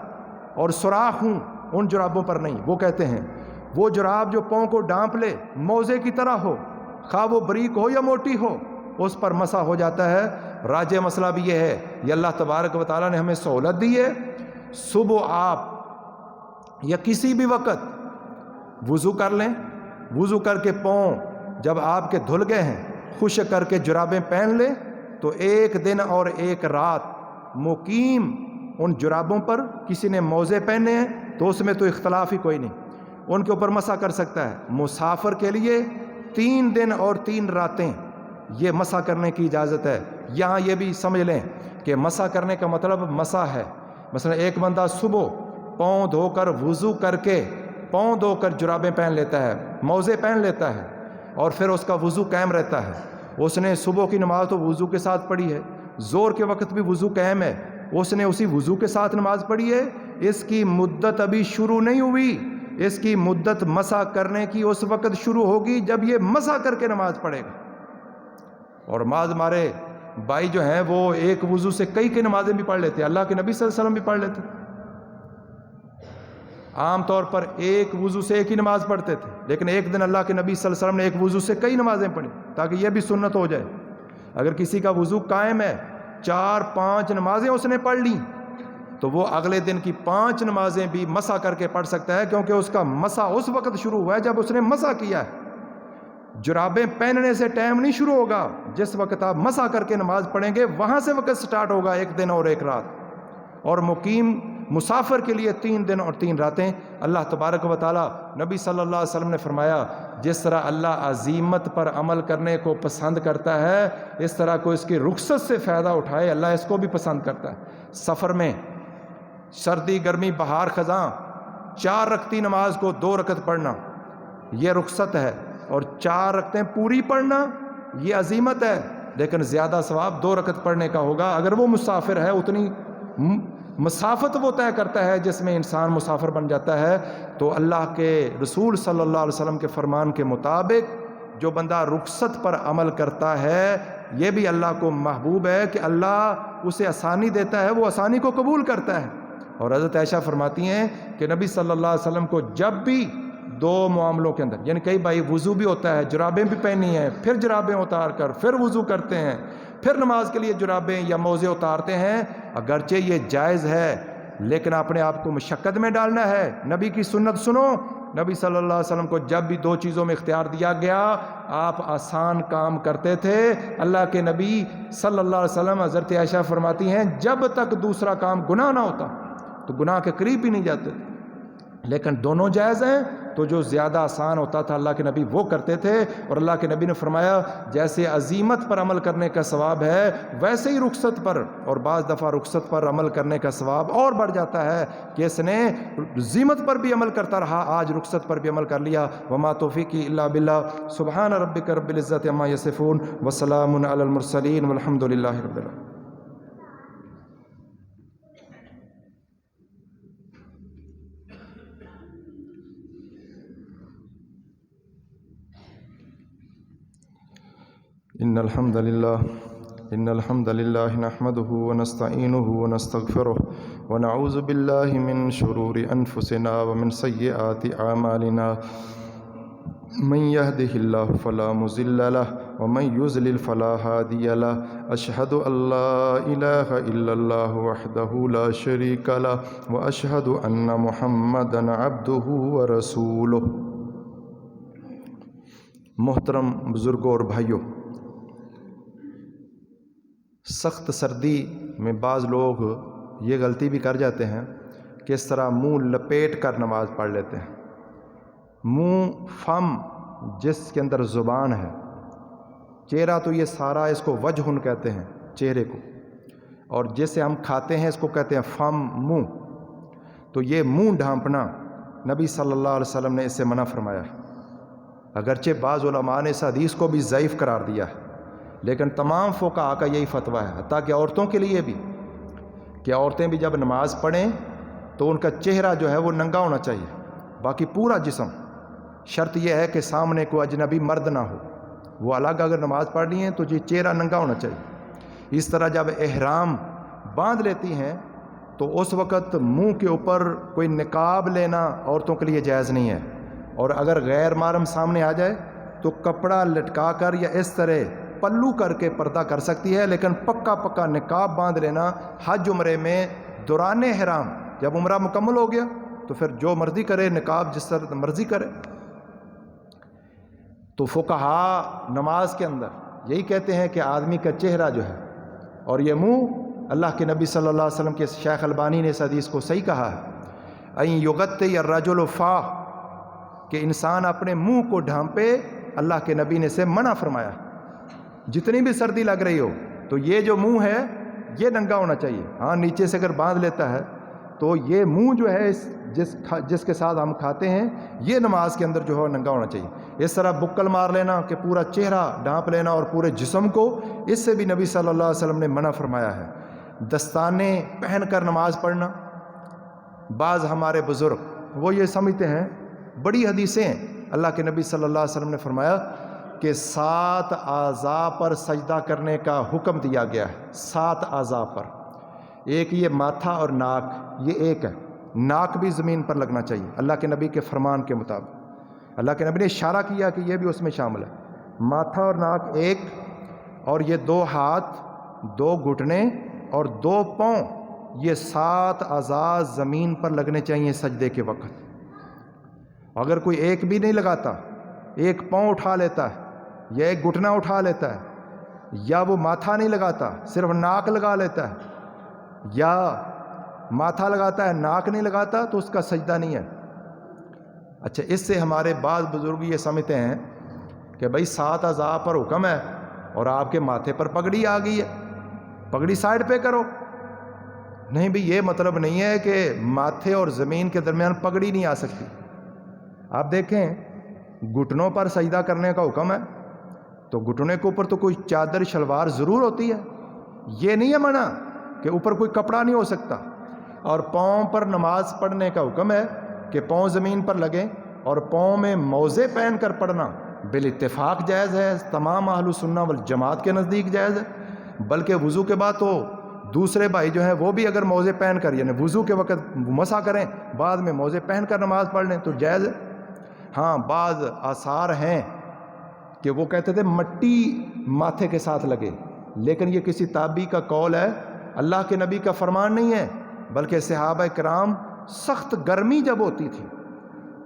اور سوراخ ہوں، ان جرابوں پر نہیں۔ وہ کہتے ہیں وہ جراب جو پاؤں کو ڈھانپ لے، موزے کی طرح ہو، خواہ وہ باریک ہو یا موٹی ہو، اس پر مسا ہو جاتا ہے۔ راجع مسئلہ بھی یہ ہے، یہ اللہ تبارک و تعالیٰ نے ہمیں سہولت دی ہے، صبح آپ یا کسی بھی وقت وضو کر لیں، وضو کر کے پاؤں جب آپ کے دھل گئے ہیں خشک کر کے جرابیں پہن لیں، تو ایک دن اور ایک رات مقیم ان جرابوں پر، کسی نے موزے پہنے ہیں تو اس میں تو اختلاف ہی کوئی نہیں، ان کے اوپر مسا کر سکتا ہے۔ مسافر کے لیے 3 دن اور 3 راتیں یہ مسا کرنے کی اجازت ہے۔ یہاں یہ بھی سمجھ لیں کہ مسا کرنے کا مطلب مسا ہے، مثلا ایک بندہ صبح پاؤں دھو کر وضو کر کے پاؤں دھو کر جرابیں پہن لیتا ہے، موزے پہن لیتا ہے، اور پھر اس کا وضو قائم رہتا ہے۔ اس نے صبح کی نماز تو وضو کے ساتھ پڑھی ہے، ظہر کے وقت بھی وضو قائم ہے، اس نے اسی وضو کے ساتھ نماز پڑھی ہے، اس کی مدت ابھی شروع نہیں ہوئی، اس کی مدت مسا کرنے کی اس وقت شروع ہوگی جب یہ مسا کر کے نماز پڑھے گا۔ اور بعض ہمارے بھائی جو ہیں وہ ایک وضو سے کئی نمازیں بھی پڑھ لیتے ہیں، اللہ کے نبی صلی اللہ علیہ وسلم بھی پڑھ لیتے، عام طور پر ایک وضو سے ایک ہی نماز پڑھتے تھے، لیکن ایک دن اللہ کے نبی صلی اللہ علیہ وسلم نے ایک وضو سے کئی نمازیں پڑھی تاکہ یہ بھی سنت ہو جائے۔ اگر کسی کا وضو قائم ہے، 4-5 نمازیں اس نے پڑھ لیں، تو وہ اگلے دن کی 5 نمازیں بھی مسا کر کے پڑھ سکتا ہے، کیونکہ اس کا مسا اس وقت شروع ہوا ہے جب اس نے مسا کیا ہے۔ جرابیں پہننے سے ٹائم نہیں شروع ہوگا، جس وقت آپ مسا کر کے نماز پڑھیں گے وہاں سے وقت سٹارٹ ہوگا، ایک دن اور ایک رات۔ اور مقیم مسافر کے لیے 3 دن اور 3 راتیں۔ اللہ تبارک و تعالی، نبی صلی اللہ علیہ وسلم نے فرمایا جس طرح اللہ عزیمت پر عمل کرنے کو پسند کرتا ہے، اس طرح کوئی اس کی رخصت سے فائدہ اٹھائے اللہ اس کو بھی پسند کرتا ہے۔ سفر میں سردی گرمی بہار خزاں 4 رکعتی نماز کو 2 رکعت پڑھنا یہ رخصت ہے، اور 4 رکعتیں پوری پڑھنا یہ عزیمت ہے، لیکن زیادہ ثواب 2 رکعت پڑھنے کا ہوگا۔ اگر وہ مسافر ہے، اتنی مسافت وہ طے کرتا ہے جس میں انسان مسافر بن جاتا ہے، تو اللہ کے رسول صلی اللہ علیہ وسلم کے فرمان کے مطابق جو بندہ رخصت پر عمل کرتا ہے یہ بھی اللہ کو محبوب ہے کہ اللہ اسے آسانی دیتا ہے، وہ آسانی کو قبول کرتا ہے۔ اور حضرت عائشہ فرماتی ہیں کہ نبی صلی اللہ علیہ وسلم کو جب بھی 2 معاملوں کے اندر، یعنی کئی بھائی وضو بھی ہوتا ہے، جرابیں بھی پہنی ہیں، پھر جرابیں اتار کر پھر وضو کرتے ہیں، پھر نماز کے لیے جرابیں یا موزے اتارتے ہیں، اگرچہ یہ جائز ہے لیکن اپنے آپ کو مشقت میں ڈالنا ہے۔ نبی کی سنت سنو، نبی صلی اللہ علیہ وسلم کو جب بھی دو چیزوں میں اختیار دیا گیا آپ آسان کام کرتے تھے۔ اللہ کے نبی صلی اللہ علیہ وسلم، حضرت عائشہ فرماتی ہیں، جب تک دوسرا کام گناہ نہ ہوتا تو گناہ کے قریب بھی نہیں جاتے تھے، لیکن دونوں جائز ہیں تو جو زیادہ آسان ہوتا تھا اللہ کے نبی وہ کرتے تھے۔ اور اللہ کے نبی نے فرمایا جیسے عزیمت پر عمل کرنے کا ثواب ہے ویسے ہی رخصت پر، اور بعض دفعہ رخصت پر عمل کرنے کا ثواب اور بڑھ جاتا ہے کہ اس نے عزیمت پر بھی عمل کرتا رہا، آج رخصت پر بھی عمل کر لیا۔ وما توفیقی الا باللہ، سبحان ربک رب العزت عما یصفون وسلام علی المرسلین والحمد للہ رب العالمین۔ ان الحمد للہ نحمده ونستعینه ونستغفره ونعوذ باللہ من شرور انفسنا ومن سیئات اعمالنا، من يهده الله فلا مضل له ومن يضلل فلا هادي له، اشهد ان لا اله الا الله وحده لا شريك له واشهد ان محمدا عبده ورسوله۔ محترم بزرگوں اور بھائیوں، سخت سردی میں بعض لوگ یہ غلطی بھی کر جاتے ہیں کہ اس طرح منہ لپیٹ کر نماز پڑھ لیتے ہیں۔ منہ، فم جس کے اندر زبان ہے، چہرہ تو یہ سارا اس کو وجہن کہتے ہیں چہرے کو، اور جسے ہم کھاتے ہیں اس کو کہتے ہیں فم، منہ۔ تو یہ منہ ڈھانپنا نبی صلی اللہ علیہ وسلم نے اس سے منع فرمایا ہے۔ اگرچہ بعض علماء نے اس حدیث کو بھی ضعیف قرار دیا ہے، لیکن تمام فقہاء کا یہی فتویٰ ہے، حتیٰ کہ عورتوں کے لیے بھی، کہ عورتیں بھی جب نماز پڑھیں تو ان کا چہرہ جو ہے وہ ننگا ہونا چاہیے، باقی پورا جسم۔ شرط یہ ہے کہ سامنے کوئی اجنبی مرد نہ ہو، وہ الگ اگر نماز پڑھ رہی ہیں تو یہ چہرہ ننگا ہونا چاہیے۔ اس طرح جب احرام باندھ لیتی ہیں تو اس وقت منہ کے اوپر کوئی نقاب لینا عورتوں کے لیے جائز نہیں ہے، اور اگر غیر محرم سامنے آ جائے تو کپڑا لٹکا کر یا اس طرح پلو کر کے پردہ کر سکتی ہے، لیکن پکا نقاب باندھ لینا حج عمرے میں دوران احرام، جب عمرہ مکمل ہو گیا تو پھر جو مرضی کرے، نقاب جس طرح مرضی کرے۔ تو فقہاء نماز کے اندر یہی کہتے ہیں کہ آدمی کا چہرہ جو ہے اور یہ منہ، اللہ کے نبی صلی اللہ علیہ وسلم کے شیخ البانی نے اس حدیث کو صحیح کہا ہے، این یغطی الرجل فاہ، کہ انسان اپنے منہ کو ڈھانپے، اللہ کے نبی نے اسے منع فرمایا۔ جتنی بھی سردی لگ رہی ہو تو یہ جو منہ ہے یہ ننگا ہونا چاہیے۔ ہاں نیچے سے اگر باندھ لیتا ہے تو یہ منہ جو ہے جس کے ساتھ ہم کھاتے ہیں یہ نماز کے اندر جو ہے ننگا ہونا چاہیے۔ اس طرح بکل مار لینا کہ پورا چہرہ ڈھانپ لینا اور پورے جسم کو، اس سے بھی نبی صلی اللہ علیہ وسلم نے منع فرمایا ہے۔ دستانے پہن کر نماز پڑھنا، بعض ہمارے بزرگ وہ یہ سمجھتے ہیں، بڑی حدیثیں ہیں، اللہ کے نبی صلی اللہ علیہ وسلم نے فرمایا کہ 7 اعضاء پر سجدہ کرنے کا حکم دیا گیا ہے۔ 7 اعضاء پر، ایک یہ ماتھا اور ناک، یہ ایک ہے، ناک بھی زمین پر لگنا چاہیے اللہ کے نبی کے فرمان کے مطابق۔ اللہ کے نبی نے اشارہ کیا کہ یہ بھی اس میں شامل ہے، ماتھا اور ناک ایک، اور یہ 2 ہاتھ، 2 گھٹنے اور 2 پاؤں، یہ 7 اعضاء زمین پر لگنے چاہیے سجدے کے وقت۔ اگر کوئی ایک بھی نہیں لگاتا، ایک پاؤں اٹھا لیتا ہے یا ایک گھٹنا اٹھا لیتا ہے، یا وہ ماتھا نہیں لگاتا صرف ناک لگا لیتا ہے، یا ماتھا لگاتا ہے ناک نہیں لگاتا، تو اس کا سجدہ نہیں ہے۔ اچھا، اس سے ہمارے بعض بزرگ یہ سمجھتے ہیں کہ بھائی 7 اعضاء پر حکم ہے اور آپ کے ماتھے پر پگڑی آ گئی ہے، پگڑی سائڈ پہ کرو۔ نہیں بھی، یہ مطلب نہیں ہے کہ ماتھے اور زمین کے درمیان پگڑی نہیں آ سکتی۔ آپ دیکھیں، گھٹنوں پر سجدہ کرنے کا حکم ہے تو گھٹنے کے اوپر تو کوئی چادر شلوار ضرور ہوتی ہے، یہ نہیں ہے منع کہ اوپر کوئی کپڑا نہیں ہو سکتا۔ اور پاؤں پر نماز پڑھنے کا حکم ہے کہ پاؤں زمین پر لگیں، اور پاؤں میں موزے پہن کر پڑھنا بالاتفاق جائز ہے، تمام اہل سنہ والجماعت کے نزدیک جائز ہے۔ بلکہ وضو کے بعد تو دوسرے بھائی جو ہیں وہ بھی اگر موزے پہن کر، یعنی وضو کے وقت مسح کریں، بعد میں موزے پہن کر نماز پڑھ لیں تو جائز ہے۔ ہاں بعض آثار ہیں کہ وہ کہتے تھے مٹی ماتھے کے ساتھ لگے، لیکن یہ کسی تابعی کا قول ہے، اللہ کے نبی کا فرمان نہیں ہے۔ بلکہ صحابہ کرام سخت گرمی جب ہوتی تھی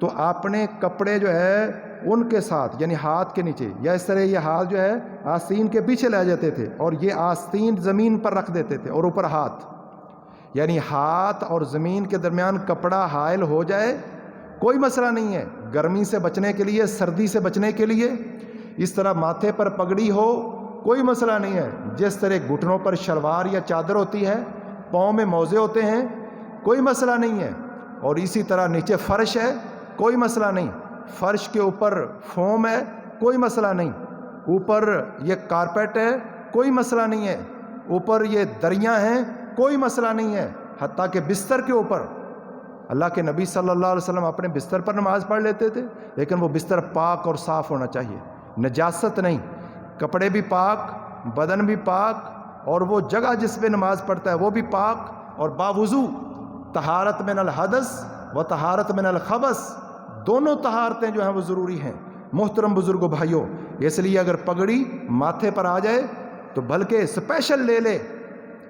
تو اپنے کپڑے جو ہے ان کے ساتھ یعنی ہاتھ کے نیچے یا اس طرح یہ ہاتھ جو ہے آستین کے پیچھے لے جاتے تھے اور یہ آستین زمین پر رکھ دیتے تھے اور اوپر ہاتھ، یعنی ہاتھ اور زمین کے درمیان کپڑا حائل ہو جائے کوئی مسئلہ نہیں ہے، گرمی سے بچنے کے لیے، سردی سے بچنے کے لیے۔ اس طرح ماتھے پر پگڑی ہو کوئی مسئلہ نہیں ہے، جس طرح گھٹنوں پر شلوار یا چادر ہوتی ہے، پاؤں میں موزے ہوتے ہیں، کوئی مسئلہ نہیں ہے۔ اور اسی طرح نیچے فرش ہے، کوئی مسئلہ نہیں، فرش کے اوپر فوم ہے، کوئی مسئلہ نہیں، اوپر یہ کارپیٹ ہے، کوئی مسئلہ نہیں ہے، اوپر یہ دریاں ہیں، کوئی مسئلہ نہیں ہے۔ حتیٰ کہ بستر کے اوپر اللہ کے نبی صلی اللہ علیہ وسلم اپنے بستر پر نماز پڑھ لیتے تھے، لیکن وہ بستر پاک اور صاف ہونا چاہیے، نجاست نہیں، کپڑے بھی پاک، بدن بھی پاک، اور وہ جگہ جس پہ نماز پڑھتا ہے وہ بھی پاک اور باوضو۔ طہارت من الحدث و طہارت من الخبث، دونوں طہارتیں جو ہیں وہ ضروری ہیں۔ محترم بزرگوں بھائیوں، اس لیے اگر پگڑی ماتھے پر آ جائے تو بلکہ اسپیشل لے لے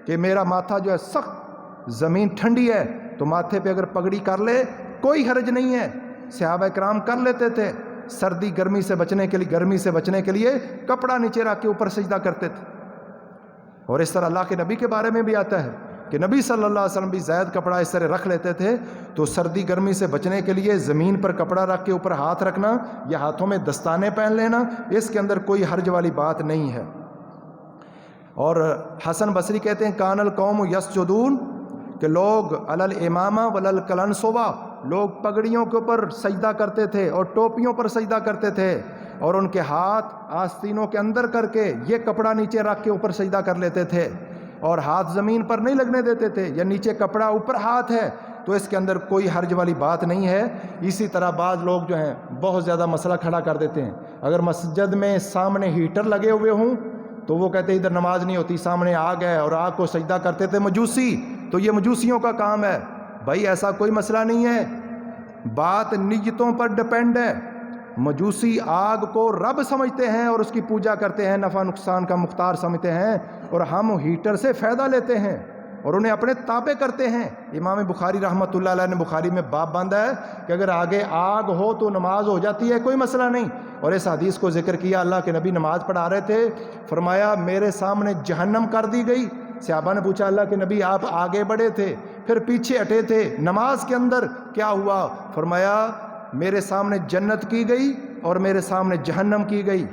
کہ میرا ماتھا جو ہے سخت زمین ٹھنڈی ہے، تو ماتھے پہ اگر پگڑی کر لے کوئی حرج نہیں ہے۔ صحابہ کرام کر لیتے تھے، سردی گرمی سے بچنے کے لیے کپڑا نیچے رکھ کے اوپر سجدہ کرتے تھے۔ اور اس طرح اللہ کے نبی کے بارے میں بھی آتا ہے کہ نبی صلی اللہ علیہ وسلم بھی زائد کپڑا اس طرح رکھ لیتے تھے، تو سردی گرمی سے بچنے کے لیے زمین پر کپڑا رکھ کے اوپر ہاتھ رکھنا یا ہاتھوں میں دستانے پہن لینا، اس کے اندر کوئی حرج والی بات نہیں ہے۔ اور حسن بصری کہتے ہیں کان القوم یسجدون، کہ لوگ علی الامامہ ولی القلنسوہ، لوگ پگڑیوں کے اوپر سجدہ کرتے تھے اور ٹوپیوں پر سجدہ کرتے تھے، اور ان کے ہاتھ آستینوں کے اندر کر کے یہ کپڑا نیچے رکھ کے اوپر سجدہ کر لیتے تھے، اور ہاتھ زمین پر نہیں لگنے دیتے تھے، یا نیچے کپڑا اوپر ہاتھ ہے تو اس کے اندر کوئی حرج والی بات نہیں ہے۔ اسی طرح بعض لوگ جو ہیں بہت زیادہ مسئلہ کھڑا کر دیتے ہیں، اگر مسجد میں سامنے ہیٹر لگے ہوئے ہوں تو وہ کہتے ہیں ادھر نماز نہیں ہوتی، سامنے آگ ہے اور آگ کو سجدہ کرتے تھے مجوسی، تو یہ مجوسیوں کا کام ہے۔ بھائی ایسا کوئی مسئلہ نہیں ہے، بات نیتوں پر ڈپینڈ ہے۔ مجوسی آگ کو رب سمجھتے ہیں اور اس کی پوجا کرتے ہیں، نفع نقصان کا مختار سمجھتے ہیں، اور ہم ہیٹر سے فائدہ لیتے ہیں اور انہیں اپنے تابع کرتے ہیں۔ امام بخاری رحمۃ اللہ علیہ نے بخاری میں باب باندھا ہے کہ اگر آگے آگ ہو تو نماز ہو جاتی ہے، کوئی مسئلہ نہیں۔ اور اس حدیث کو ذکر کیا، اللہ کے نبی نماز پڑھا رہے تھے، فرمایا میرے سامنے جہنم کر دی گئی۔ صحابہ نے پوچھا اللہ کے نبی آپ آگے بڑھے تھے پھر پیچھے ہٹے تھے، نماز کے اندر کیا ہوا؟ فرمایا میرے سامنے جنت کی گئی اور میرے سامنے جہنم کی گئی،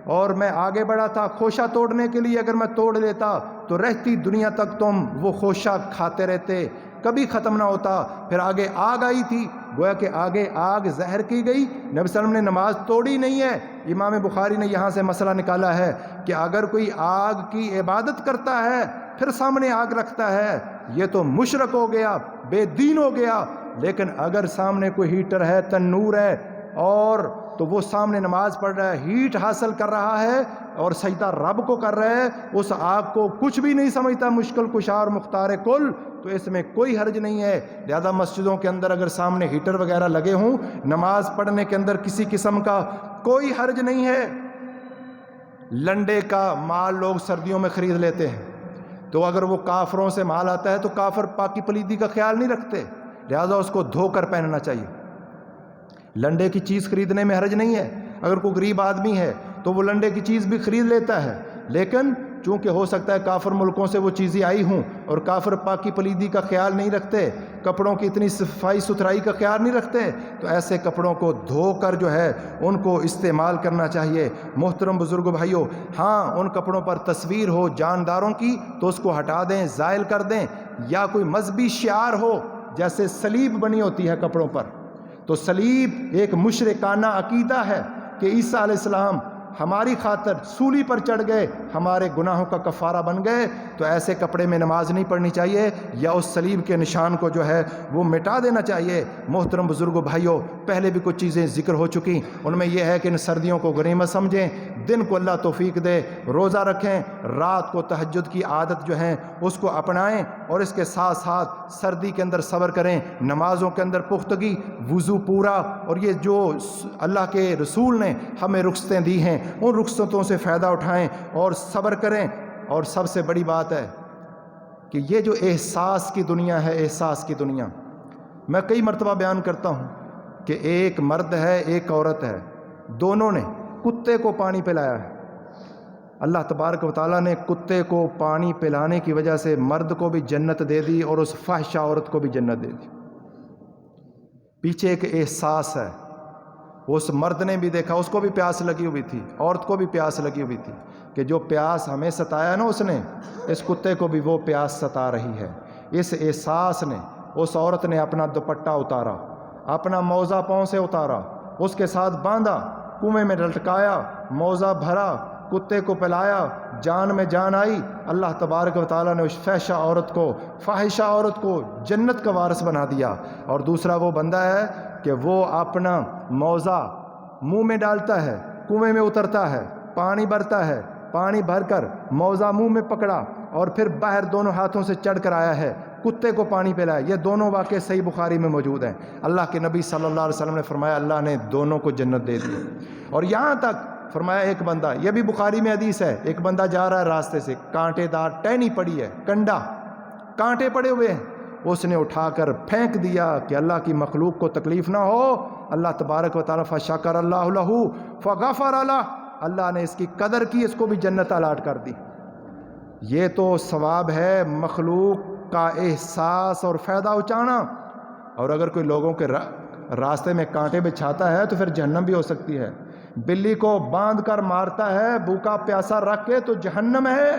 اور میں آگے بڑھا تھا خوشہ توڑنے کے لیے، اگر میں توڑ لیتا تو رہتی دنیا تک تم وہ خوشہ کھاتے رہتے، کبھی ختم نہ ہوتا۔ پھر آگے آگ آئی تھی، گویا کہ آگے آگ زہر کی گئی، نبی صلی اللہ علیہ وسلم نے نماز توڑی نہیں ہے۔ امام بخاری نے یہاں سے مسئلہ نکالا ہے کہ اگر کوئی آگ کی عبادت کرتا ہے پھر سامنے آگ رکھتا ہے، یہ تو مشرک ہو گیا، بے دین ہو گیا۔ لیکن اگر سامنے کوئی ہیٹر ہے، تنور ہے، اور تو وہ سامنے نماز پڑھ رہا ہے، ہیٹ حاصل کر رہا ہے اور سجدہ رب کو کر رہا ہے، اس آگ کو کچھ بھی نہیں سمجھتا مشکل کشا اور مختار کل، تو اس میں کوئی حرج نہیں ہے۔ لہذا مسجدوں کے اندر اگر سامنے ہیٹر وغیرہ لگے ہوں، نماز پڑھنے کے اندر کسی قسم کا کوئی حرج نہیں ہے۔ لنڈے کا مال لوگ سردیوں میں خرید لیتے ہیں، تو اگر وہ کافروں سے مال آتا ہے تو کافر پاکی پلیدی کا خیال نہیں رکھتے، لہذا اس کو دھو کر پہننا چاہیے۔ لنڈے کی چیز خریدنے میں حرج نہیں ہے، اگر کوئی غریب آدمی ہے تو وہ لنڈے کی چیز بھی خرید لیتا ہے، لیکن چونکہ ہو سکتا ہے کافر ملکوں سے وہ چیزیں آئی ہوں اور کافر پاکی پلیدی کا خیال نہیں رکھتے، کپڑوں کی اتنی صفائی ستھرائی کا خیال نہیں رکھتے، تو ایسے کپڑوں کو دھو کر جو ہے ان کو استعمال کرنا چاہیے۔ محترم بزرگوں بھائیوں، ہاں ان کپڑوں پر تصویر ہو جانداروں کی تو اس کو ہٹا دیں، زائل کر دیں، یا کوئی مذہبی شعار ہو جیسے صلیب بنی ہوتی ہے کپڑوں پر، تو صلیب ایک مشرکانہ عقیدہ ہے کہ عیسیٰ علیہ السلام ہماری خاطر سولی پر چڑھ گئے، ہمارے گناہوں کا کفارہ بن گئے، تو ایسے کپڑے میں نماز نہیں پڑھنی چاہیے، یا اس صلیب کے نشان کو جو ہے وہ مٹا دینا چاہیے۔ محترم بزرگوں بھائیوں، پہلے بھی کچھ چیزیں ذکر ہو چکی، ان میں یہ ہے کہ ان سردیوں کو غنیمت سمجھیں، دن کو اللہ توفیق دے، روزہ رکھیں، رات کو تہجد کی عادت جو ہے اس کو اپنائیں، اور اس کے ساتھ ساتھ سردی کے اندر صبر کریں، نمازوں کے اندر پختگی، وضو پورا، اور یہ جو اللہ کے رسول نے ہمیں رخصتیں دی ہیں ان رخصتوں سے فائدہ اٹھائیں اور صبر کریں۔ اور سب سے بڑی بات ہے کہ یہ جو احساس کی دنیا ہے، احساس کی دنیا، میں کئی مرتبہ بیان کرتا ہوں کہ ایک مرد ہے ایک عورت ہے، دونوں نے کتے کو پانی پلایا ہے۔ اللہ تبارک و تعالیٰ نے کتے کو پانی پلانے کی وجہ سے مرد کو بھی جنت دے دی اور اس فاحشہ عورت کو بھی جنت دے دی۔ پیچھے ایک احساس ہے، اس مرد نے بھی دیکھا، اس کو بھی پیاس لگی ہوئی تھی، عورت کو بھی پیاس لگی ہوئی تھی کہ جو پیاس ہمیں ستایا نا اس نے، اس کتے کو بھی وہ پیاس ستا رہی ہے۔ اس احساس نے اس عورت نے اپنا دوپٹہ اتارا، اپنا موزہ پاؤں سے اتارا، اس کے ساتھ باندھا، کنویں میں لٹکایا، موزہ بھرا، کتے کو پلایا، جان میں جان آئی۔ اللہ تبارک و تعالیٰ نے اس فاحشہ عورت کو جنت کا وارث بنا دیا۔ اور دوسرا وہ بندہ ہے کہ وہ اپنا موزہ منہ میں ڈالتا ہے، کنویں میں اترتا ہے، پانی بھرتا ہے، پانی بھر کر موزہ منہ میں پکڑا اور پھر باہر دونوں ہاتھوں سے چڑھ کر آیا ہے، کتے کو پانی پلایا۔ یہ دونوں واقعے صحیح بخاری میں موجود ہیں۔ اللہ کے نبی صلی اللہ علیہ وسلم نے فرمایا اللہ نے دونوں کو جنت دے دی۔ اور یہاں تک فرمایا ایک بندہ، یہ بھی بخاری میں حدیث ہے، ایک بندہ جا رہا ہے راستے سے، کانٹے دار ٹہنی پڑی ہے، کنڈا، کانٹے پڑے ہوئے ہیں، اس نے اٹھا کر پھینک دیا کہ اللہ کی مخلوق کو تکلیف نہ ہو۔ اللہ تبارک و تعالیٰ فشکر اللہ لہ فغفر لہ، اللہ نے اس کی قدر کی، اس کو بھی جنت الاٹ کر دی۔ یہ تو ثواب ہے مخلوق کا احساس اور فائدہ اٹھانا۔ اور اگر کوئی لوگوں کے راستے میں کانٹے بچھاتا ہے تو پھر جہنم بھی ہو سکتی ہے۔ بلی کو باندھ کر مارتا ہے بھوکا پیاسا رکھ کے تو جہنم ہے۔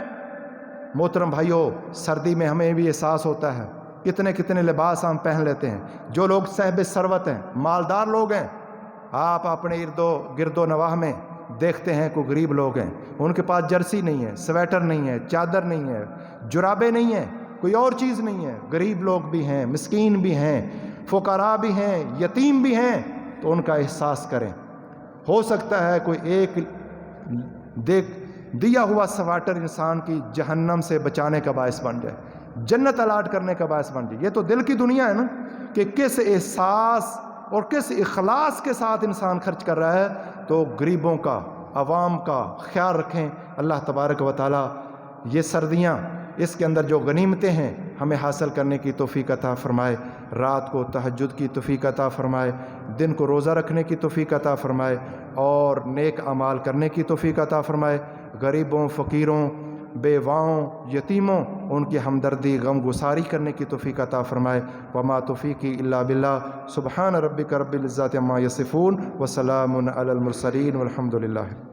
محترم بھائیو، سردی میں ہمیں بھی احساس ہوتا ہے، کتنے کتنے لباس ہم پہن لیتے ہیں۔ جو لوگ صاحب ثروت ہیں، مالدار لوگ ہیں، آپ اپنے گرد و نواح میں دیکھتے ہیں کوئی غریب لوگ ہیں، ان کے پاس جرسی نہیں ہے، سویٹر نہیں ہے، چادر نہیں ہے، جرابیں نہیں ہیں، کوئی اور چیز نہیں ہے۔ غریب لوگ بھی ہیں، مسکین بھی ہیں، فقراء بھی ہیں، یتیم بھی ہیں، تو ان کا احساس کریں۔ ہو سکتا ہے کوئی ایک دیا ہوا سویٹر انسان کی جہنم سے بچانے کا باعث بن جائے، جنت الاٹ کرنے کا باعث بن جائے۔ یہ تو دل کی دنیا ہے نا، کہ کس احساس اور کس اخلاص کے ساتھ انسان خرچ کر رہا ہے۔ تو غریبوں کا، عوام کا خیال رکھیں۔ اللہ تبارک و تعالیٰ یہ سردیاں، اس کے اندر جو غنیمتیں ہیں ہمیں حاصل کرنے کی توفیق عطا فرمائے، رات کو تہجد کی توفیق عطا فرمائے، دن کو روزہ رکھنے کی توفیق عطا فرمائے، اور نیک اعمال کرنے کی توفیق عطا فرمائے۔ غریبوں، فقیروں، بیواؤں، یتیموں، ان کی ہمدردی، غم گساری کرنے کی توفیق عطا فرمائے۔ وما توفیقی الا باللہ، سبحان ربک رب العزت عما یصفون، وسلام علی المرسلین، والحمد للہ۔